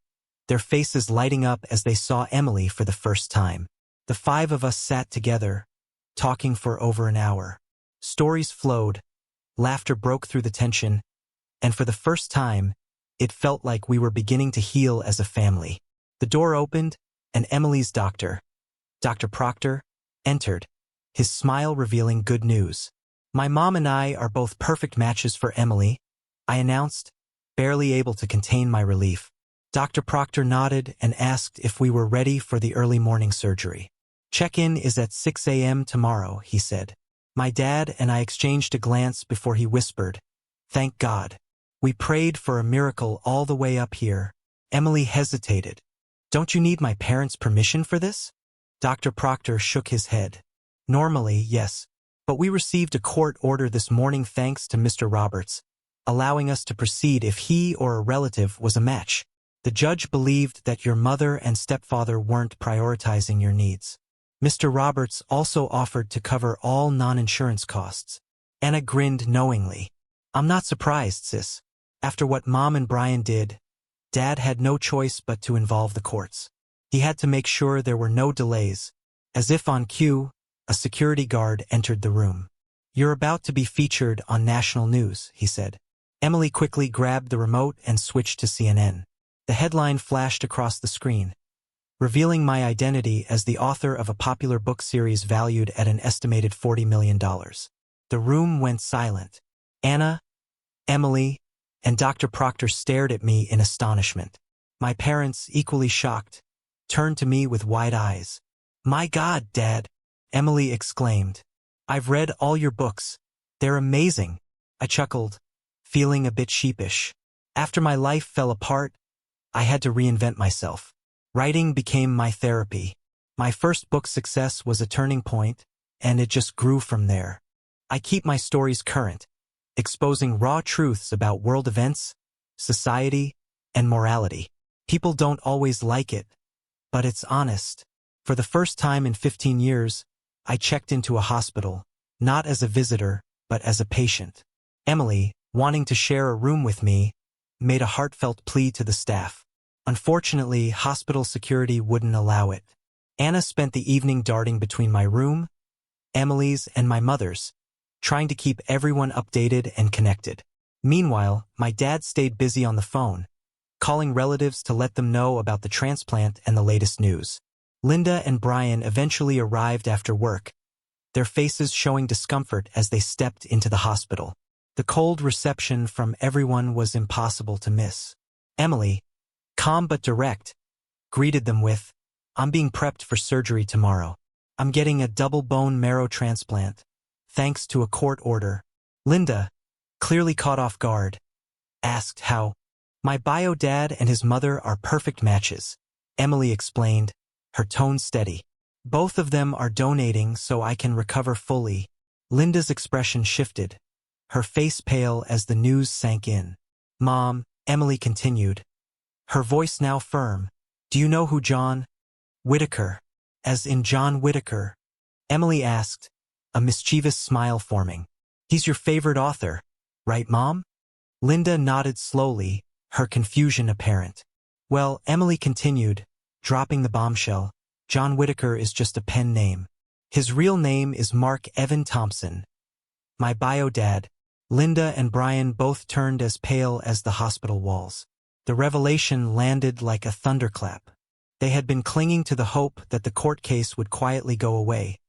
their faces lighting up as they saw Emily for the first time. The 5 of us sat together, talking for over an hour. Stories flowed, laughter broke through the tension, and for the first time, it felt like we were beginning to heal as a family. The door opened, and Emily's doctor, Dr. Proctor, entered, his smile revealing good news. "My mom and I are both perfect matches for Emily," I announced, barely able to contain my relief. Dr. Proctor nodded and asked if we were ready for the early morning surgery. "Check-in is at 6 a.m. tomorrow," he said. My dad and I exchanged a glance before he whispered, "Thank God." We prayed for a miracle all the way up here. Emily hesitated. "Don't you need my parents' permission for this?" Dr. Proctor shook his head. "Normally, yes. But we received a court order this morning thanks to Mr. Roberts, allowing us to proceed if he or a relative was a match. The judge believed that your mother and stepfather weren't prioritizing your needs. Mr. Roberts also offered to cover all non-insurance costs." Anna grinned knowingly. "I'm not surprised, sis. After what Mom and Brian did, Dad had no choice but to involve the courts. He had to make sure there were no delays." As if on cue, a security guard entered the room. "You're about to be featured on national news," he said. Emily quickly grabbed the remote and switched to CNN. The headline flashed across the screen, revealing my identity as the author of a popular book series valued at an estimated $40 million. The room went silent. Anna, Emily, and Dr. Proctor stared at me in astonishment. My parents, equally shocked, turned to me with wide eyes. "My God, Dad," Emily exclaimed. "I've read all your books. They're amazing." I chuckled, feeling a bit sheepish. After my life fell apart, I had to reinvent myself. Writing became my therapy. My first book success was a turning point, and it just grew from there. I keep my stories current, exposing raw truths about world events, society, and morality. People don't always like it, but it's honest. For the first time in 15 years, I checked into a hospital, not as a visitor, but as a patient. Emily, wanting to share a room with me, made a heartfelt plea to the staff. Unfortunately, hospital security wouldn't allow it. Anna spent the evening darting between my room, Emily's, and my mother's, trying to keep everyone updated and connected. Meanwhile, my dad stayed busy on the phone, calling relatives to let them know about the transplant and the latest news. Linda and Brian eventually arrived after work, their faces showing discomfort as they stepped into the hospital. The cold reception from everyone was impossible to miss. Emily, calm but direct, greeted them with, "I'm being prepped for surgery tomorrow. I'm getting a double bone marrow transplant, thanks to a court order." Linda, clearly caught off guard, asked how. "My bio dad and his mother are perfect matches," Emily explained, her tone steady. "Both of them are donating so I can recover fully." Linda's expression shifted, her face pale as the news sank in. "Mom," Emily continued, her voice now firm, "do you know who John Whitaker, as in John Whitaker?" Emily asked, a mischievous smile forming. "He's your favorite author, right, Mom?" Linda nodded slowly, her confusion apparent. "Well," Emily continued, dropping the bombshell, "John Whitaker is just a pen name. His real name is Mark Evan Thompson. My bio dad." Linda and Brian both turned as pale as the hospital walls. The revelation landed like a thunderclap. They had been clinging to the hope that the court case would quietly go away,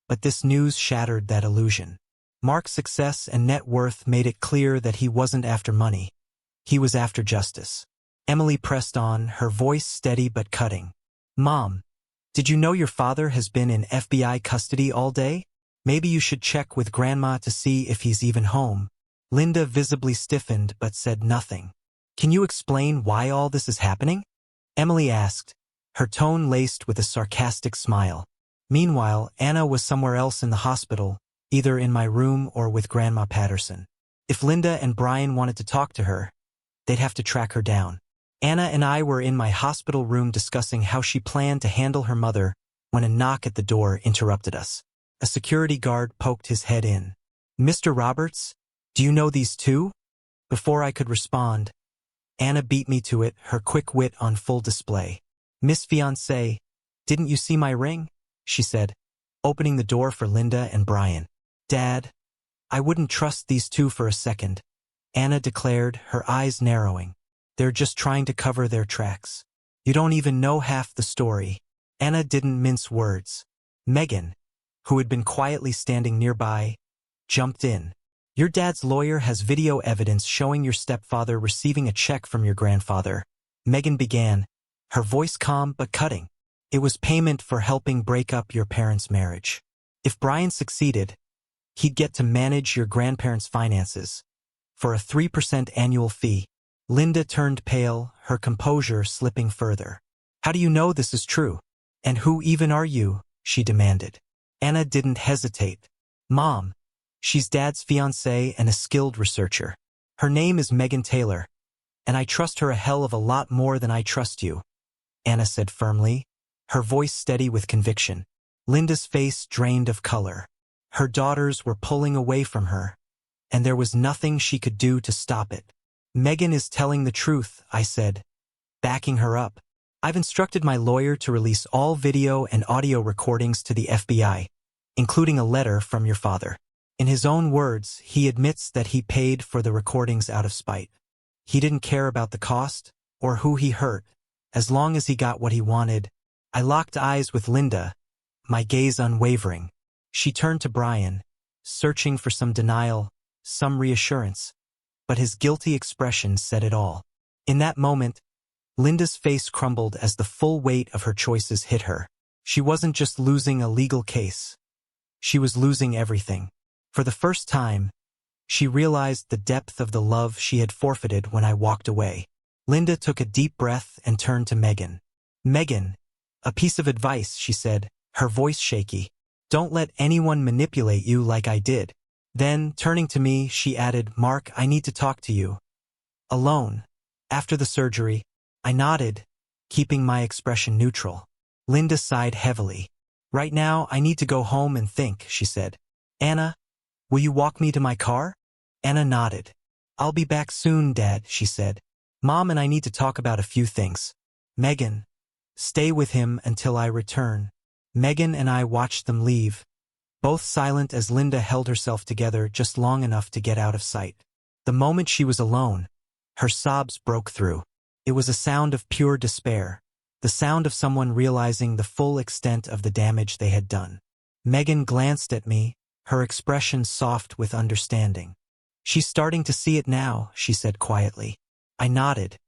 but this news shattered that illusion. Mark's success and net worth made it clear that he wasn't after money. He was after justice. Emily pressed on, her voice steady but cutting. "Mom, did you know your father has been in FBI custody all day? Maybe you should check with Grandma to see if he's even home." Linda visibly stiffened but said nothing. "Can you explain why all this is happening?" Emily asked, her tone laced with a sarcastic smile. Meanwhile, Anna was somewhere else in the hospital, either in my room or with Grandma Patterson. If Linda and Brian wanted to talk to her, they'd have to track her down. Anna and I were in my hospital room discussing how she planned to handle her mother when a knock at the door interrupted us. A security guard poked his head in. "Mr. Roberts, do you know these two?" Before I could respond, Anna beat me to it, her quick wit on full display. "Miss Fiancée, didn't you see my ring?" she said, opening the door for Linda and Brian. "Dad, I wouldn't trust these two for a second. Anna declared, her eyes narrowing. They're just trying to cover their tracks. You don't even know half the story. Anna didn't mince words. Megan, who had been quietly standing nearby, jumped in. Your dad's lawyer has video evidence showing your stepfather receiving a check from your grandfather. Megan began, her voice calm but cutting. It was payment for helping break up your parents' marriage. If Brian succeeded, he'd get to manage your grandparents' finances for a 3% annual fee. Linda turned pale, her composure slipping further. How do you know this is true? And who even are you? She demanded. Anna didn't hesitate. Mom, she's Dad's fiancée and a skilled researcher. Her name is Megan Taylor, and I trust her a hell of a lot more than I trust you, Anna said firmly, her voice steady with conviction. Linda's face drained of color. Her daughters were pulling away from her, and there was nothing she could do to stop it. Megan is telling the truth, I said, backing her up. I've instructed my lawyer to release all video and audio recordings to the FBI, including a letter from your father. In his own words, he admits that he paid for the recordings out of spite. He didn't care about the cost or who he hurt, as long as he got what he wanted. I locked eyes with Linda, my gaze unwavering. She turned to Brian, searching for some denial, some reassurance, but his guilty expression said it all. In that moment, Linda's face crumbled as the full weight of her choices hit her. She wasn't just losing a legal case. She was losing everything. For the first time, she realized the depth of the love she had forfeited when I walked away. Linda took a deep breath and turned to Megan. Megan, a piece of advice, she said, her voice shaky. Don't let anyone manipulate you like I did. Then, turning to me, she added, Mark, I need to talk to you. Alone. After the surgery. I nodded, keeping my expression neutral. Linda sighed heavily. Right now, I need to go home and think, she said. Anna, will you walk me to my car? Anna nodded. I'll be back soon, Dad, she said. Mom and I need to talk about a few things. Megan, stay with him until I return. Megan and I watched them leave, both silent as Linda held herself together just long enough to get out of sight. The moment she was alone, her sobs broke through. It was a sound of pure despair, the sound of someone realizing the full extent of the damage they had done. Megan glanced at me, her expression soft with understanding. She's starting to see it now, she said quietly. I nodded,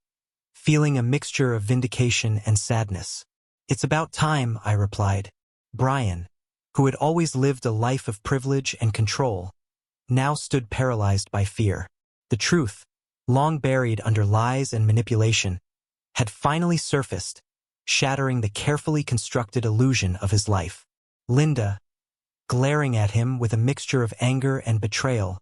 feeling a mixture of vindication and sadness. It's about time, I replied. Brian, who had always lived a life of privilege and control, now stood paralyzed by fear. The truth, long buried under lies and manipulation, had finally surfaced, shattering the carefully constructed illusion of his life. Linda, glaring at him with a mixture of anger and betrayal,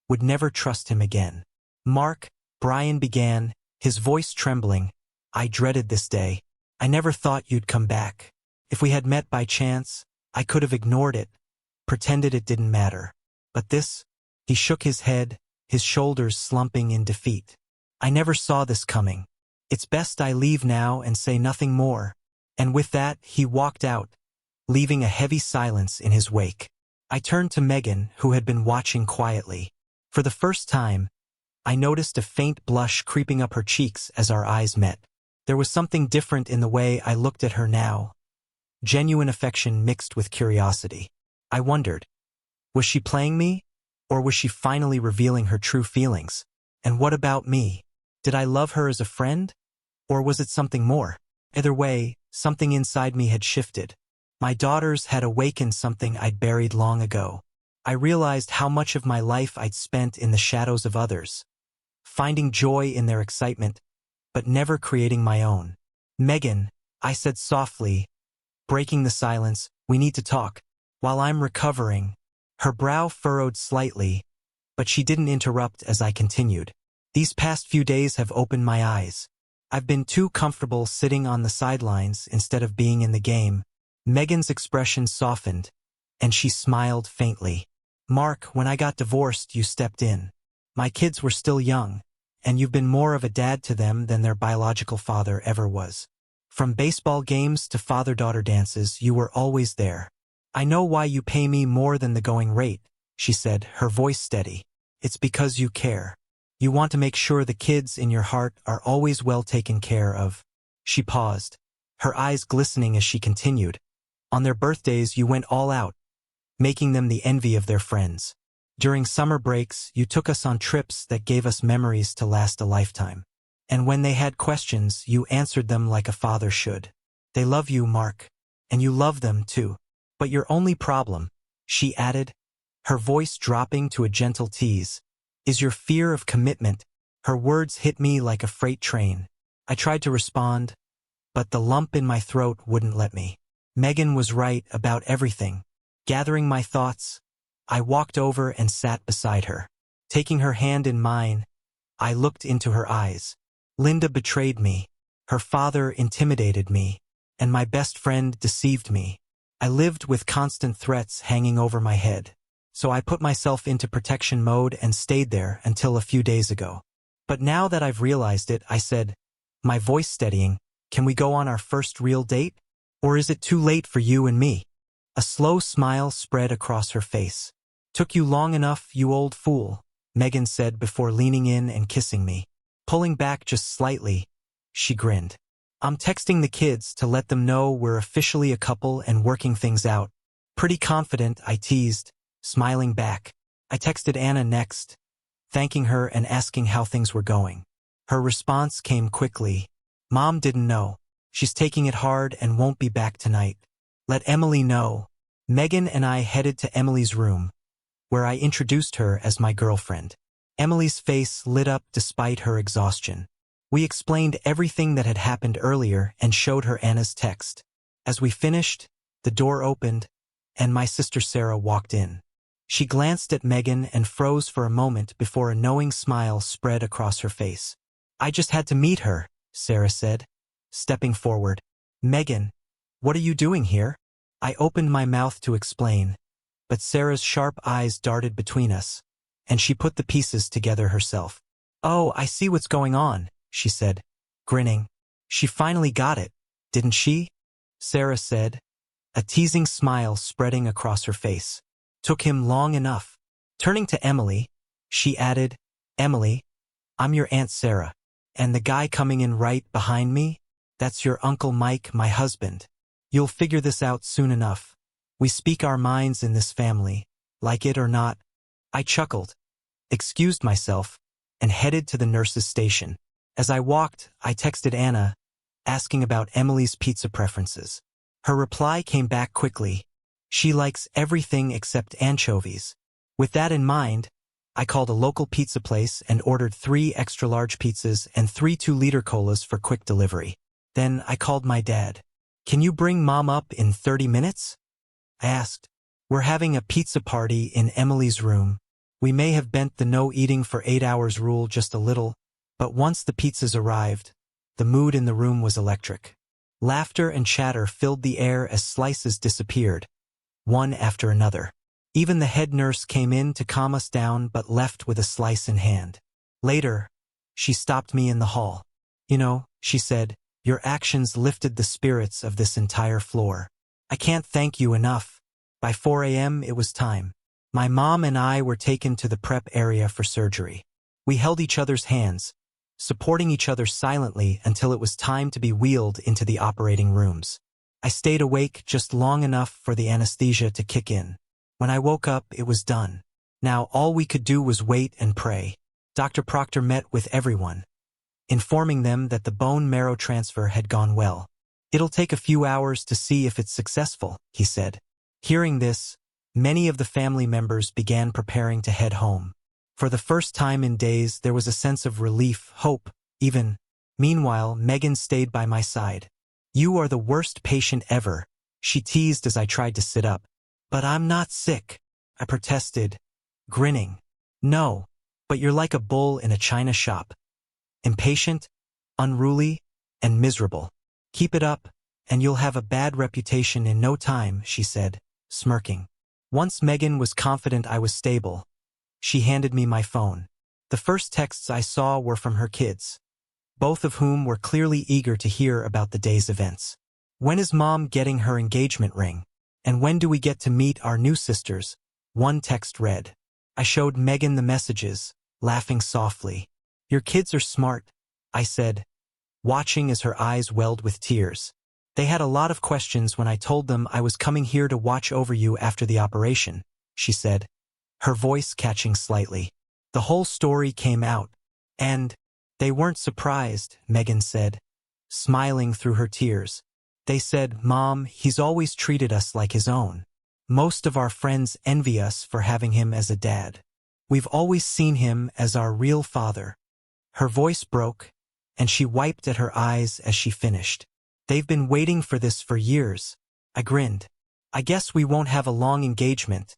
would never trust him again. Mark, Brian began, his voice trembling, I dreaded this day. I never thought you'd come back. If we had met by chance, I could have ignored it, pretended it didn't matter. But this, he shook his head, his shoulders slumping in defeat. I never saw this coming. It's best I leave now and say nothing more. And with that, he walked out, leaving a heavy silence in his wake. I turned to Megan, who had been watching quietly. For the first time, I noticed a faint blush creeping up her cheeks as our eyes met. There was something different in the way I looked at her now. Genuine affection mixed with curiosity. I wondered, was she playing me? Or was she finally revealing her true feelings? And what about me? Did I love her as a friend? Or was it something more? Either way, something inside me had shifted. My daughters had awakened something I'd buried long ago. I realized how much of my life I'd spent in the shadows of others, finding joy in their excitement, but never creating my own. Megan, I said softly, breaking the silence, we need to talk. While I'm recovering. Her brow furrowed slightly, but she didn't interrupt as I continued. These past few days have opened my eyes. I've been too comfortable sitting on the sidelines instead of being in the game. Megan's expression softened, and she smiled faintly. Mark, when I got divorced, you stepped in. My kids were still young, and you've been more of a dad to them than their biological father ever was. From baseball games to father-daughter dances, you were always there. I know why you pay me more than the going rate, she said, her voice steady. It's because you care. You want to make sure the kids in your heart are always well taken care of. She paused, her eyes glistening as she continued. On their birthdays you went all out, making them the envy of their friends. During summer breaks, you took us on trips that gave us memories to last a lifetime. And when they had questions, you answered them like a father should. They love you, Mark. And you love them, too. But your only problem, she added, her voice dropping to a gentle tease, is your fear of commitment. Her words hit me like a freight train. I tried to respond, but the lump in my throat wouldn't let me. Megan was right about everything. Gathering my thoughts, I walked over and sat beside her. Taking her hand in mine, I looked into her eyes. Linda betrayed me. Her father intimidated me. And my best friend deceived me. I lived with constant threats hanging over my head. So I put myself into protection mode and stayed there until a few days ago. But now that I've realized it, I said, my voice steadying, can we go on our first real date? Or is it too late for you and me? A slow smile spread across her face. Took you long enough, you old fool, Megan said before leaning in and kissing me. Pulling back just slightly, she grinned. I'm texting the kids to let them know we're officially a couple and working things out. Pretty confident, I teased, smiling back. I texted Anna next, thanking her and asking how things were going. Her response came quickly. Mom didn't know. She's taking it hard and won't be back tonight. Let Emily know. Megan and I headed to Emily's room, where I introduced her as my girlfriend. Emily's face lit up despite her exhaustion. We explained everything that had happened earlier and showed her Anna's text. As we finished, the door opened, and my sister Sarah walked in. She glanced at Megan and froze for a moment before a knowing smile spread across her face. I just had to meet her, Sarah said, stepping forward. Megan, what are you doing here? I opened my mouth to explain, but Sarah's sharp eyes darted between us, and she put the pieces together herself. Oh, I see what's going on, she said, grinning. She finally got it, didn't she? Sarah said, a teasing smile spreading across her face. Took him long enough. Turning to Emily, she added, Emily, I'm your Aunt Sarah. And the guy coming in right behind me? That's your Uncle Mike, my husband. You'll figure this out soon enough. We speak our minds in this family, like it or not. I chuckled, excused myself, and headed to the nurse's station. As I walked, I texted Anna, asking about Emily's pizza preferences. Her reply came back quickly. She likes everything except anchovies. With that in mind, I called a local pizza place and ordered 3 extra-large pizzas and 3 2-liter colas for quick delivery. Then I called my dad. Can you bring Mom up in 30 minutes? I asked. We're having a pizza party in Emily's room. We may have bent the no-eating for 8 hours rule just a little, but once the pizzas arrived, the mood in the room was electric. Laughter and chatter filled the air as slices disappeared, one after another. Even the head nurse came in to calm us down but left with a slice in hand. Later, she stopped me in the hall. You know, she said, your actions lifted the spirits of this entire floor. I can't thank you enough. By 4 a.m. it was time. My mom and I were taken to the prep area for surgery. We held each other's hands, supporting each other silently until it was time to be wheeled into the operating rooms. I stayed awake just long enough for the anesthesia to kick in. When I woke up, it was done. Now all we could do was wait and pray. Dr. Proctor met with everyone, informing them that the bone marrow transfer had gone well. It'll take a few hours to see if it's successful, he said. Hearing this, many of the family members began preparing to head home. For the first time in days, there was a sense of relief, hope, even. Meanwhile, Megan stayed by my side. You are the worst patient ever, she teased as I tried to sit up. But I'm not sick, I protested, grinning. No, but you're like a bull in a china shop. Impatient, unruly, and miserable. Keep it up, and you'll have a bad reputation in no time, she said, smirking. Once Megan was confident I was stable, she handed me my phone. The first texts I saw were from her kids, both of whom were clearly eager to hear about the day's events. When is Mom getting her engagement ring? And when do we get to meet our new sisters? One text read. I showed Megan the messages, laughing softly. Your kids are smart, I said, watching as her eyes welled with tears. They had a lot of questions when I told them I was coming here to watch over you after the operation, she said, her voice catching slightly. The whole story came out. And they weren't surprised, Megan said, smiling through her tears. They said, Mom, he's always treated us like his own. Most of our friends envy us for having him as a dad. We've always seen him as our real father. Her voice broke, and she wiped at her eyes as she finished. They've been waiting for this for years. I grinned. I guess we won't have a long engagement.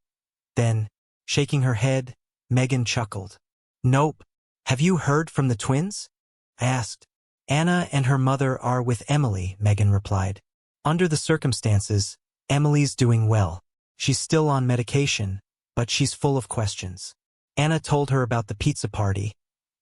Then, shaking her head, Megan chuckled. Nope. Have you heard from the twins? I asked. Anna and her mother are with Emily, Megan replied. Under the circumstances, Emily's doing well. She's still on medication, but she's full of questions. Anna told her about the pizza party,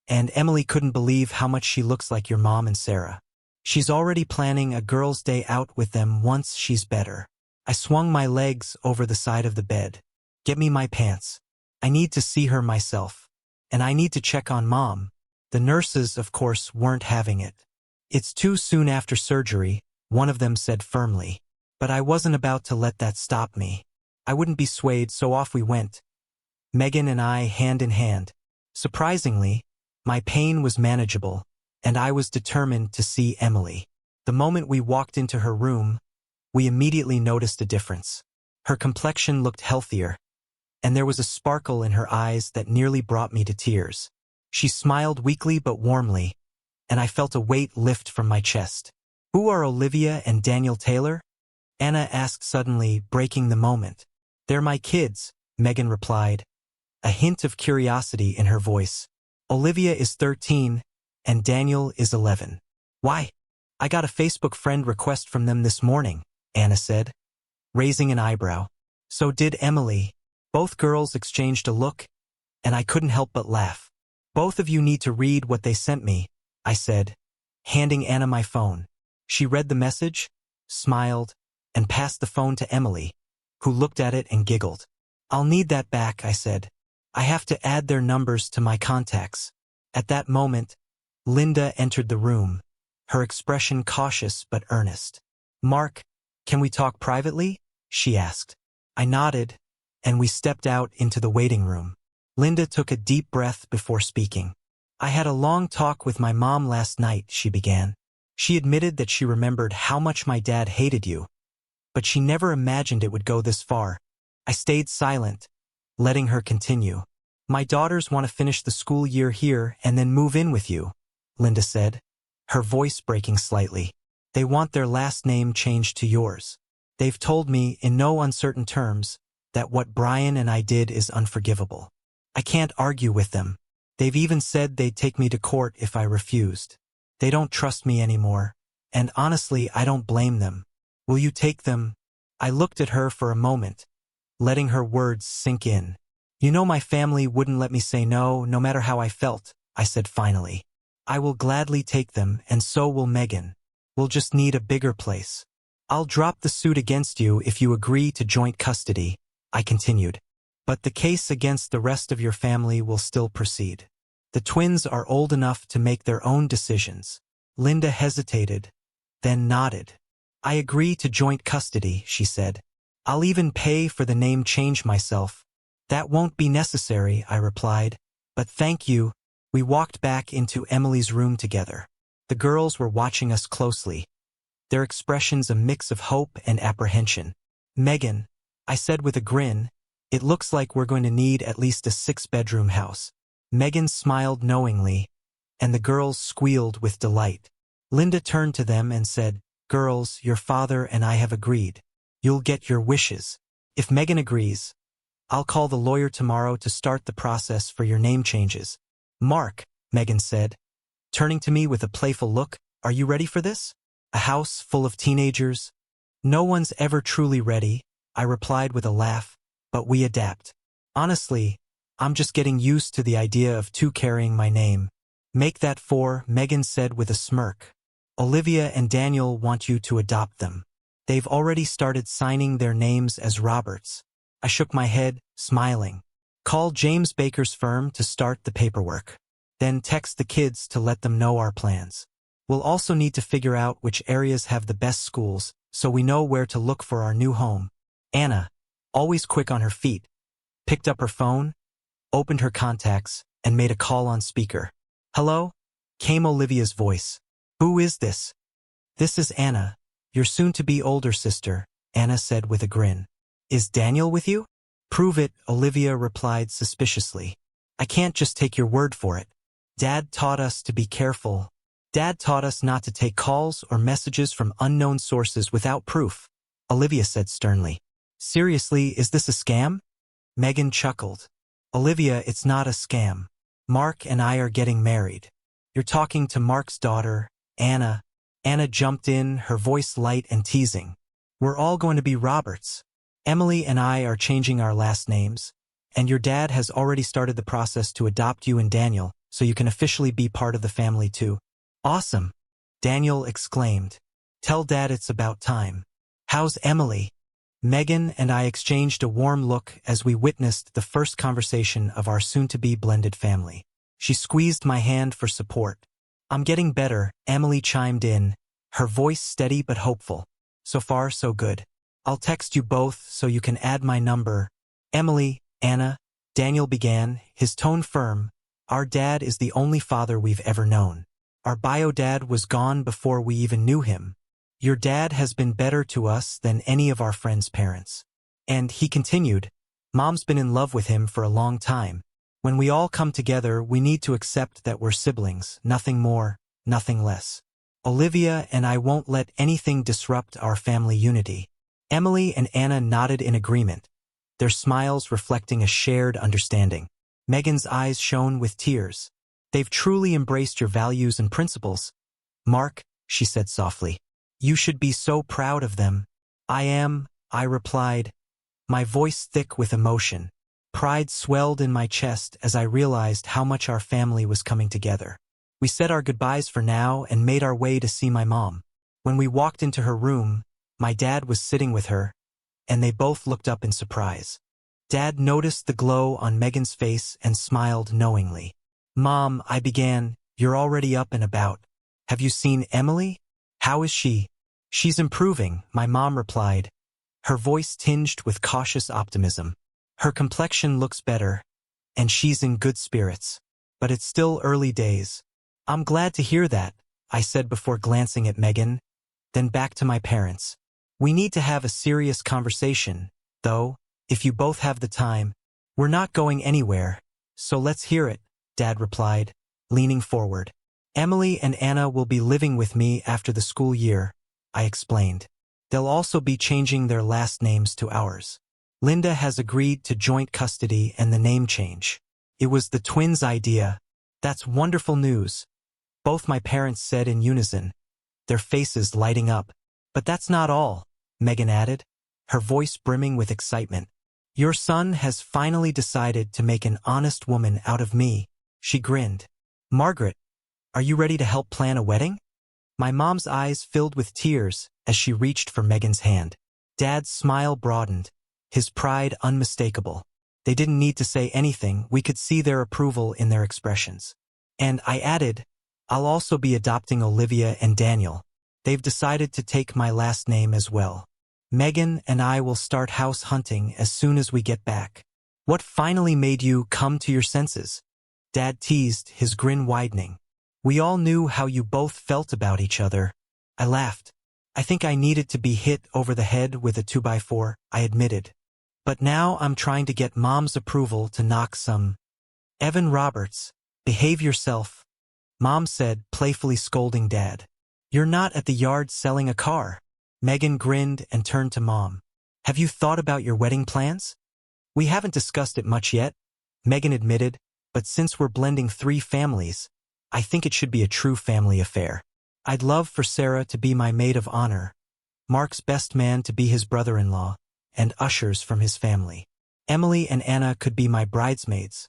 and Emily couldn't believe how much she looks like your mom and Sarah. She's already planning a girls' day out with them once she's better. I swung my legs over the side of the bed. Get me my pants. I need to see her myself. And I need to check on Mom. The nurses, of course, weren't having it. It's too soon after surgery, one of them said firmly. But I wasn't about to let that stop me. I wouldn't be swayed, so off we went. Megan and I hand in hand. Surprisingly, my pain was manageable, and I was determined to see Emily. The moment we walked into her room, we immediately noticed a difference. Her complexion looked healthier, and there was a sparkle in her eyes that nearly brought me to tears. She smiled weakly but warmly, and I felt a weight lift from my chest. Who are Olivia and Daniel Taylor? Anna asked suddenly, breaking the moment. They're my kids, Megan replied, a hint of curiosity in her voice. Olivia is 13, and Daniel is 11. Why? I got a Facebook friend request from them this morning, Anna said, raising an eyebrow. So did Emily. Both girls exchanged a look, and I couldn't help but laugh. Both of you need to read what they sent me, I said, handing Anna my phone. She read the message, smiled, and passed the phone to Emily, who looked at it and giggled. I'll need that back, I said. I have to add their numbers to my contacts. At that moment, Linda entered the room, her expression cautious but earnest. Mark, can we talk privately? She asked. I nodded, and we stepped out into the waiting room. Linda took a deep breath before speaking. I had a long talk with my mom last night, she began. She admitted that she remembered how much my dad hated you, but she never imagined it would go this far. I stayed silent, letting her continue. My daughters want to finish the school year here and then move in with you, Linda said, her voice breaking slightly. They want their last name changed to yours. They've told me, in no uncertain terms, that what Brian and I did is unforgivable. I can't argue with them. They've even said they'd take me to court if I refused. They don't trust me anymore, and honestly, I don't blame them. Will you take them? I looked at her for a moment, letting her words sink in. You know my family wouldn't let me say no, no matter how I felt, I said finally. I will gladly take them, and so will Megan. We'll just need a bigger place. I'll drop the suit against you if you agree to joint custody, I continued. But the case against the rest of your family will still proceed. The twins are old enough to make their own decisions. Linda hesitated, then nodded. I agree to joint custody, she said. I'll even pay for the name change myself. That won't be necessary, I replied. But thank you. We walked back into Emily's room together. The girls were watching us closely, their expressions a mix of hope and apprehension. Megan, I said with a grin, it looks like we're going to need at least a 6-bedroom house. Megan smiled knowingly, and the girls squealed with delight. Linda turned to them and said, Girls, your father and I have agreed. You'll get your wishes. If Megan agrees, I'll call the lawyer tomorrow to start the process for your name changes. Mark, Megan said, turning to me with a playful look, are you ready for this? A house full of teenagers? No one's ever truly ready, I replied with a laugh, but we adapt. Honestly, I'm just getting used to the idea of 2 carrying my name. Make that 4, Megan said with a smirk. Olivia and Daniel want you to adopt them. They've already started signing their names as Roberts. I shook my head, smiling. Call James Baker's firm to start the paperwork. Then text the kids to let them know our plans. We'll also need to figure out which areas have the best schools, so we know where to look for our new home. Anna, always quick on her feet, picked up her phone, opened her contacts, and made a call on speaker. "Hello?" came Olivia's voice. "Who is this?" "This is Anna, your soon-to-be older sister," Anna said with a grin. "Is Daniel with you?" "Prove it," Olivia replied suspiciously. "I can't just take your word for it. Dad taught us to be careful. Dad taught us not to take calls or messages from unknown sources without proof," Olivia said sternly. "Seriously, is this a scam?" Megan chuckled. "Olivia, it's not a scam. Mark and I are getting married. You're talking to Mark's daughter, Anna." Anna jumped in, her voice light and teasing. "We're all going to be Roberts. Emily and I are changing our last names, and your dad has already started the process to adopt you and Daniel, so you can officially be part of the family too." "Awesome," Daniel exclaimed. "Tell Dad it's about time." "How's Emily?" Megan and I exchanged a warm look as we witnessed the first conversation of our soon-to-be blended family. She squeezed my hand for support. "I'm getting better," Emily chimed in, her voice steady but hopeful. "So far, so good. I'll text you both so you can add my number." "Emily, Anna," Daniel began, his tone firm, "our dad is the only father we've ever known. Our bio dad was gone before we even knew him. Your dad has been better to us than any of our friends' parents." And he continued, "Mom's been in love with him for a long time. When we all come together, we need to accept that we're siblings, nothing more, nothing less. Olivia and I won't let anything disrupt our family unity." Emily and Anna nodded in agreement, their smiles reflecting a shared understanding. Megan's eyes shone with tears. "They've truly embraced your values and principles. Mark," she said softly, "you should be so proud of them." "I am," I replied, my voice thick with emotion. Pride swelled in my chest as I realized how much our family was coming together. We said our goodbyes for now and made our way to see my mom. When we walked into her room, my dad was sitting with her, and they both looked up in surprise. Dad noticed the glow on Megan's face and smiled knowingly. "Mom," I began, "you're already up and about. Have you seen Emily? How is she?" "She's improving," my mom replied, her voice tinged with cautious optimism. "Her complexion looks better, and she's in good spirits. But it's still early days." "I'm glad to hear that," I said before glancing at Megan, then back to my parents. "We need to have a serious conversation, though, if you both have the time. We're not going anywhere, so let's hear it," Dad replied, leaning forward. "Emily and Anna will be living with me after the school year," I explained. "They'll also be changing their last names to ours. Linda has agreed to joint custody and the name change. It was the twins' idea." "That's wonderful news," both my parents said in unison, their faces lighting up. "But that's not all," Megan added, her voice brimming with excitement. "Your son has finally decided to make an honest woman out of me." She grinned. "Margaret, are you ready to help plan a wedding?" My mom's eyes filled with tears as she reached for Megan's hand. Dad's smile broadened, his pride unmistakable. They didn't need to say anything, we could see their approval in their expressions. And I added, "I'll also be adopting Olivia and Daniel. They've decided to take my last name as well. Megan and I will start house hunting as soon as we get back." "What finally made you come to your senses?" Dad teased, his grin widening. "We all knew how you both felt about each other." I laughed. "I think I needed to be hit over the head with a 2x4, I admitted. But now I'm trying to get Mom's approval to knock some. Evan Roberts, behave yourself," Mom said, playfully scolding Dad. "You're not at the yard selling a car." Megan grinned and turned to Mom. "Have you thought about your wedding plans?" "We haven't discussed it much yet," Megan admitted, "but since we're blending 3 families, I think it should be a true family affair. I'd love for Sarah to be my maid of honor, Mark's best man to be his brother-in-law, and ushers from his family. Emily and Anna could be my bridesmaids,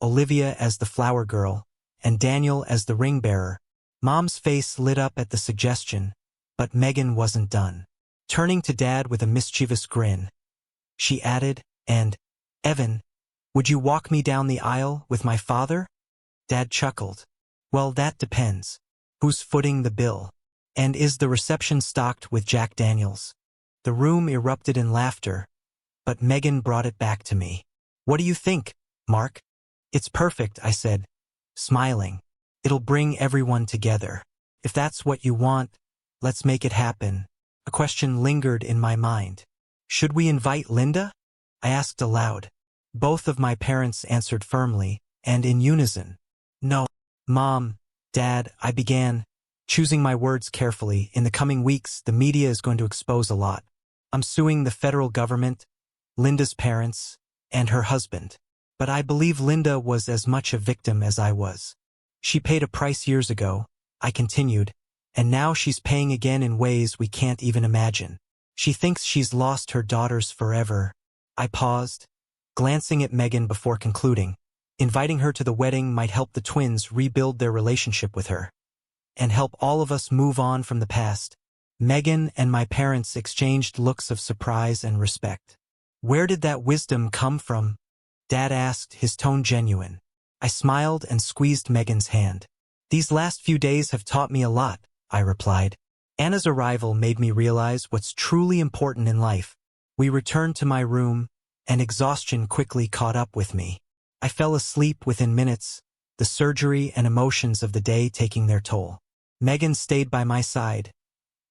Olivia as the flower girl, and Daniel as the ring bearer." Mom's face lit up at the suggestion, but Megan wasn't done. Turning to Dad with a mischievous grin, she added, "And, Evan, Would you walk me down the aisle with my father? Dad chuckled. Well, that depends. Who's footing the bill? And is the reception stocked with Jack Daniels? The room erupted in laughter, but Megan brought it back to me. What do you think, Mark? It's perfect, I said, smiling. It'll bring everyone together. If that's what you want, let's make it happen. A question lingered in my mind. Should we invite Linda? I asked aloud. Both of my parents answered firmly, and in unison. No. Mom, Dad, I began, choosing my words carefully. In the coming weeks, the media is going to expose a lot. I'm suing the federal government, Linda's parents, and her husband. But I believe Linda was as much a victim as I was. She paid a price years ago, I continued, and now she's paying again in ways we can't even imagine. She thinks she's lost her daughters forever. I paused, glancing at Megan before concluding. Inviting her to the wedding might help the twins rebuild their relationship with her, and help all of us move on from the past. Megan and my parents exchanged looks of surprise and respect. Where did that wisdom come from? Dad asked, his tone genuine. I smiled and squeezed Megan's hand. These last few days have taught me a lot, I replied. Anna's arrival made me realize what's truly important in life. We returned to my room, and exhaustion quickly caught up with me. I fell asleep within minutes, the surgery and emotions of the day taking their toll. Megan stayed by my side,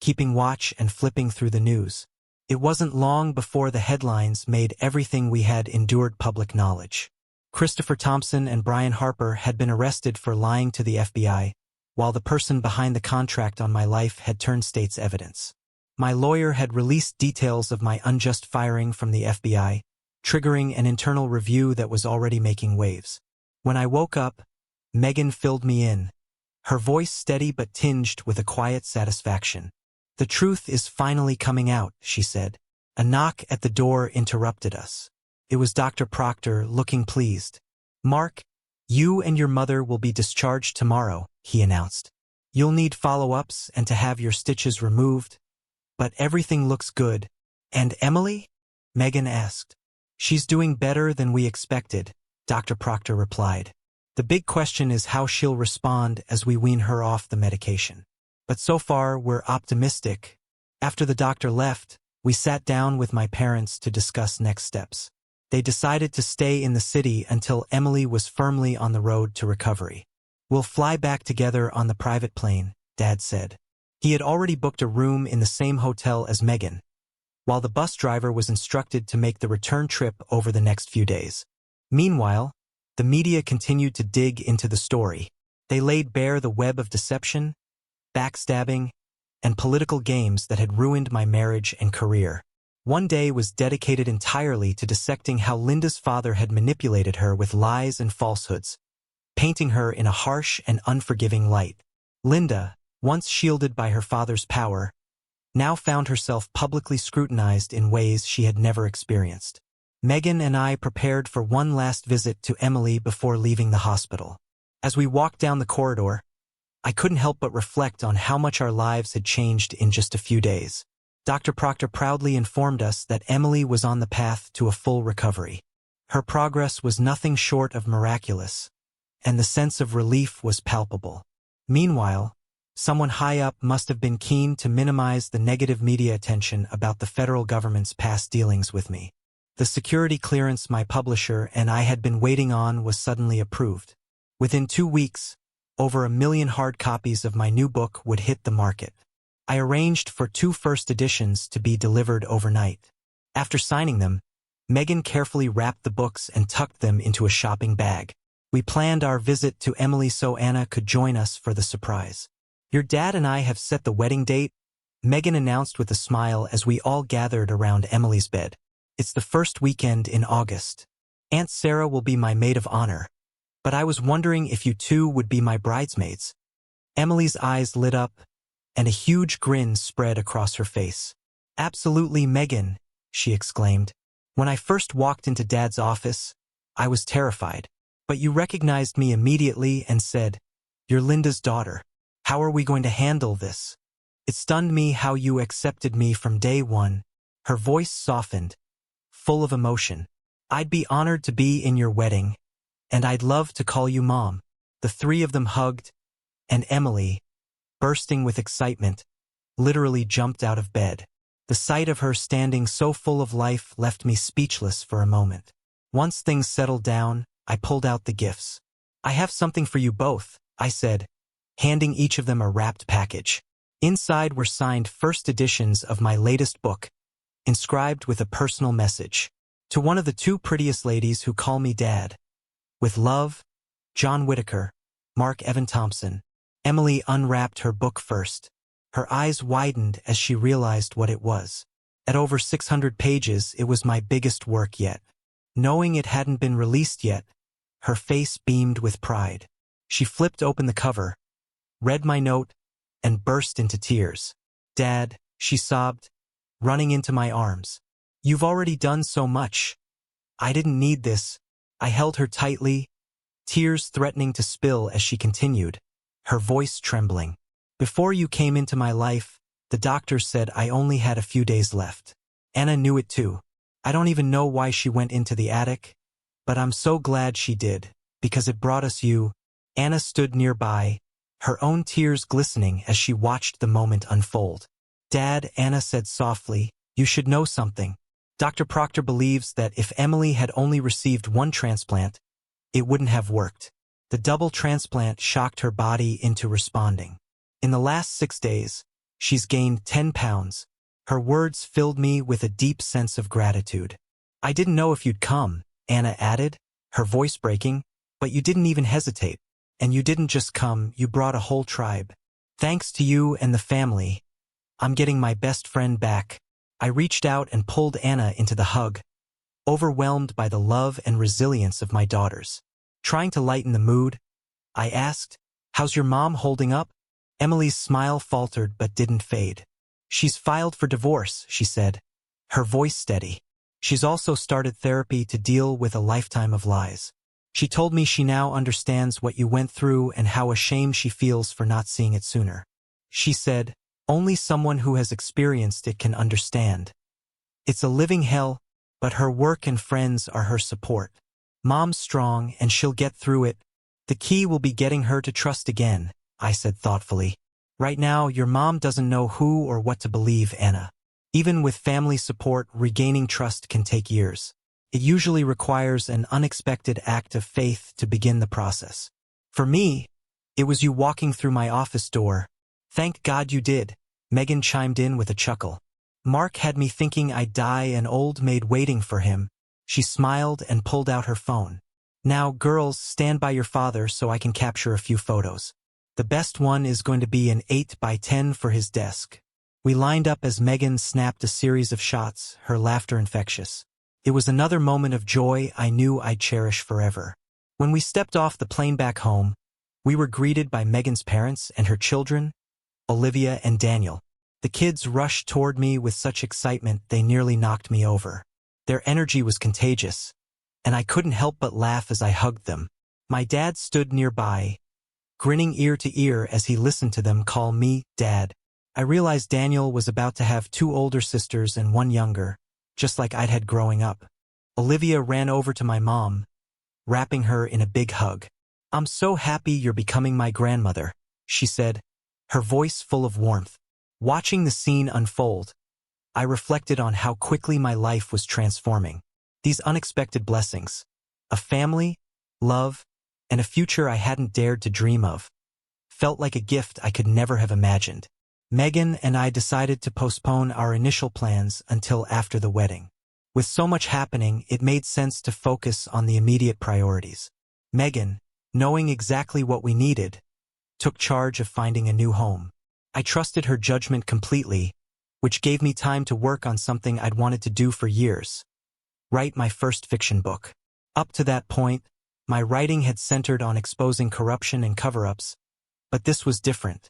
keeping watch and flipping through the news. It wasn't long before the headlines made everything we had endured public knowledge. Christopher Thompson and Brian Harper had been arrested for lying to the FBI, while the person behind the contract on my life had turned state's evidence. My lawyer had released details of my unjust firing from the FBI, triggering an internal review that was already making waves. When I woke up, Megan filled me in, her voice steady but tinged with a quiet satisfaction. The truth is finally coming out, she said. A knock at the door interrupted us. It was Dr. Proctor, looking pleased. Mark, you and your mother will be discharged tomorrow, he announced. You'll need follow-ups and to have your stitches removed, but everything looks good. And Emily? Megan asked. She's doing better than we expected, Dr. Proctor replied. The big question is how she'll respond as we wean her off the medication. But so far, we're optimistic. After the doctor left, we sat down with my parents to discuss next steps. They decided to stay in the city until Emily was firmly on the road to recovery. We'll fly back together on the private plane, Dad said. He had already booked a room in the same hotel as Megan, while the bus driver was instructed to make the return trip over the next few days. Meanwhile, the media continued to dig into the story. They laid bare the web of deception, backstabbing, and political games that had ruined my marriage and career. One day was dedicated entirely to dissecting how Linda's father had manipulated her with lies and falsehoods, painting her in a harsh and unforgiving light. Linda, once shielded by her father's power, now found herself publicly scrutinized in ways she had never experienced. Megan and I prepared for one last visit to Emily before leaving the hospital. As we walked down the corridor, I couldn't help but reflect on how much our lives had changed in just a few days. Dr. Proctor proudly informed us that Emily was on the path to a full recovery. Her progress was nothing short of miraculous, and the sense of relief was palpable. Meanwhile, someone high up must have been keen to minimize the negative media attention about the federal government's past dealings with me. The security clearance my publisher and I had been waiting on was suddenly approved. Within 2 weeks, over 1 million hard copies of my new book would hit the market. I arranged for 2 first editions to be delivered overnight. After signing them, Megan carefully wrapped the books and tucked them into a shopping bag. We planned our visit to Emily so Anna could join us for the surprise. Your dad and I have set the wedding date, Megan announced with a smile as we all gathered around Emily's bed. It's the first weekend in August. Aunt Sarah will be my maid of honor, but I was wondering if you two would be my bridesmaids. Emily's eyes lit up, and a huge grin spread across her face. Absolutely, Megan, she exclaimed. When I first walked into Dad's office, I was terrified, but you recognized me immediately and said, "You're Linda's daughter. How are we going to handle this?" It stunned me how you accepted me from day one. Her voice softened, full of emotion. I'd be honored to be in your wedding, and I'd love to call you Mom. The three of them hugged, and Emily, bursting with excitement, literally jumped out of bed. The sight of her standing so full of life left me speechless for a moment. Once things settled down, I pulled out the gifts. I have something for you both, I said, handing each of them a wrapped package. Inside were signed first editions of my latest book, inscribed with a personal message. To one of the two prettiest ladies who call me Dad. With love, John Whitaker, Mark Evan Thompson. Emily unwrapped her book first. Her eyes widened as she realized what it was. At over 600 pages, it was my biggest work yet. Knowing it hadn't been released yet, her face beamed with pride. She flipped open the cover, read my note, and burst into tears. Dad, she sobbed, running into my arms. You've already done so much. I didn't need this. I held her tightly, tears threatening to spill as she continued, her voice trembling. Before you came into my life, the doctor said I only had a few days left. Anna knew it too. I don't even know why she went into the attic, but I'm so glad she did, because it brought us you. Anna stood nearby, her own tears glistening as she watched the moment unfold. Dad, Anna said softly, you should know something. Dr. Proctor believes that if Emily had only received one transplant, it wouldn't have worked. The double transplant shocked her body into responding. In the last 6 days, she's gained 10 pounds. Her words filled me with a deep sense of gratitude. I didn't know if you'd come, Anna added, her voice breaking, but you didn't even hesitate. And you didn't just come, you brought a whole tribe. Thanks to you and the family, I'm getting my best friend back. I reached out and pulled Anna into the hug, overwhelmed by the love and resilience of my daughters. Trying to lighten the mood, I asked, how's your mom holding up? Emily's smile faltered but didn't fade. She's filed for divorce, she said, her voice steady. She's also started therapy to deal with a lifetime of lies. She told me she now understands what you went through and how ashamed she feels for not seeing it sooner. She said, only someone who has experienced it can understand. It's a living hell, but her work and friends are her support. Mom's strong and she'll get through it. The key will be getting her to trust again, I said thoughtfully. Right now, your mom doesn't know who or what to believe, Anna. Even with family support, regaining trust can take years. It usually requires an unexpected act of faith to begin the process. For me, it was you walking through my office door. Thank God you did, Megan chimed in with a chuckle. Mark had me thinking I'd die an old maid waiting for him. She smiled and pulled out her phone. Now, girls, stand by your father so I can capture a few photos. The best one is going to be an 8x10 for his desk. We lined up as Megan snapped a series of shots, her laughter infectious. It was another moment of joy I knew I'd cherish forever. When we stepped off the plane back home, we were greeted by Megan's parents and her children, Olivia and Daniel. The kids rushed toward me with such excitement they nearly knocked me over. Their energy was contagious, and I couldn't help but laugh as I hugged them. My dad stood nearby, grinning ear to ear as he listened to them call me Dad. I realized Daniel was about to have 2 older sisters and 1 younger, just like I'd had growing up. Olivia ran over to my mom, wrapping her in a big hug. I'm so happy you're becoming my grandmother, she said, her voice full of warmth. Watching the scene unfold, I reflected on how quickly my life was transforming. These unexpected blessings, a family, love, and a future I hadn't dared to dream of, felt like a gift I could never have imagined. Megan and I decided to postpone our initial plans until after the wedding. With so much happening, it made sense to focus on the immediate priorities. Megan, knowing exactly what we needed, took charge of finding a new home. I trusted her judgment completely, which gave me time to work on something I'd wanted to do for years: write my first fiction book. Up to that point, my writing had centered on exposing corruption and cover-ups, but this was different.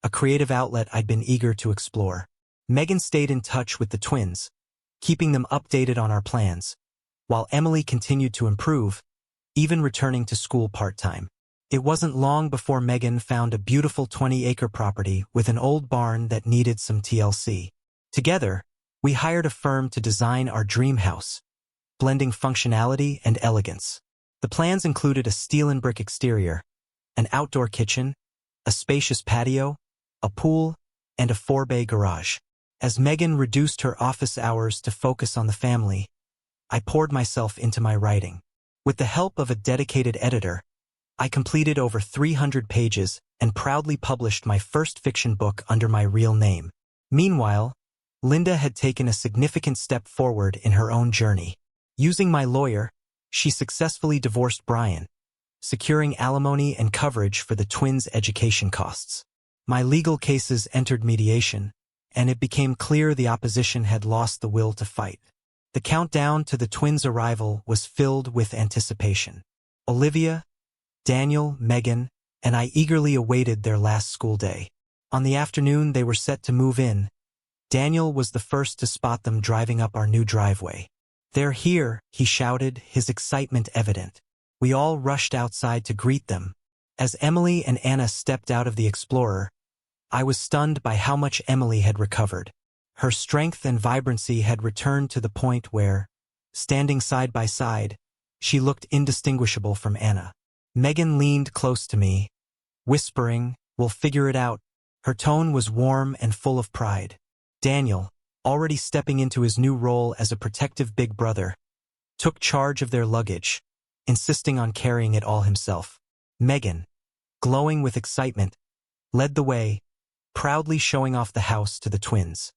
A creative outlet I'd been eager to explore. Megan stayed in touch with the twins, keeping them updated on our plans, while Emily continued to improve, even returning to school part-time. It wasn't long before Megan found a beautiful 20-acre property with an old barn that needed some TLC. Together, we hired a firm to design our dream house, blending functionality and elegance. The plans included a steel and brick exterior, an outdoor kitchen, a spacious patio, a pool, and a 4-bay garage. As Megan reduced her office hours to focus on the family, I poured myself into my writing. With the help of a dedicated editor, I completed over 300 pages and proudly published my first fiction book under my real name. Meanwhile, Linda had taken a significant step forward in her own journey. Using my lawyer, she successfully divorced Brian, securing alimony and coverage for the twins' education costs. My legal cases entered mediation, and it became clear the opposition had lost the will to fight. The countdown to the twins' arrival was filled with anticipation. Olivia, Daniel, Megan, and I eagerly awaited their last school day. On the afternoon they were set to move in, Daniel was the first to spot them driving up our new driveway. "They're here," he shouted, his excitement evident. We all rushed outside to greet them. As Emily and Anna stepped out of the Explorer, I was stunned by how much Emily had recovered. Her strength and vibrancy had returned to the point where, standing side by side, she looked indistinguishable from Anna. Megan leaned close to me, whispering, "We'll figure it out." Her tone was warm and full of pride. Daniel, already stepping into his new role as a protective big brother, took charge of their luggage, insisting on carrying it all himself. Megan, glowing with excitement, led the way, proudly showing off the house to the twins.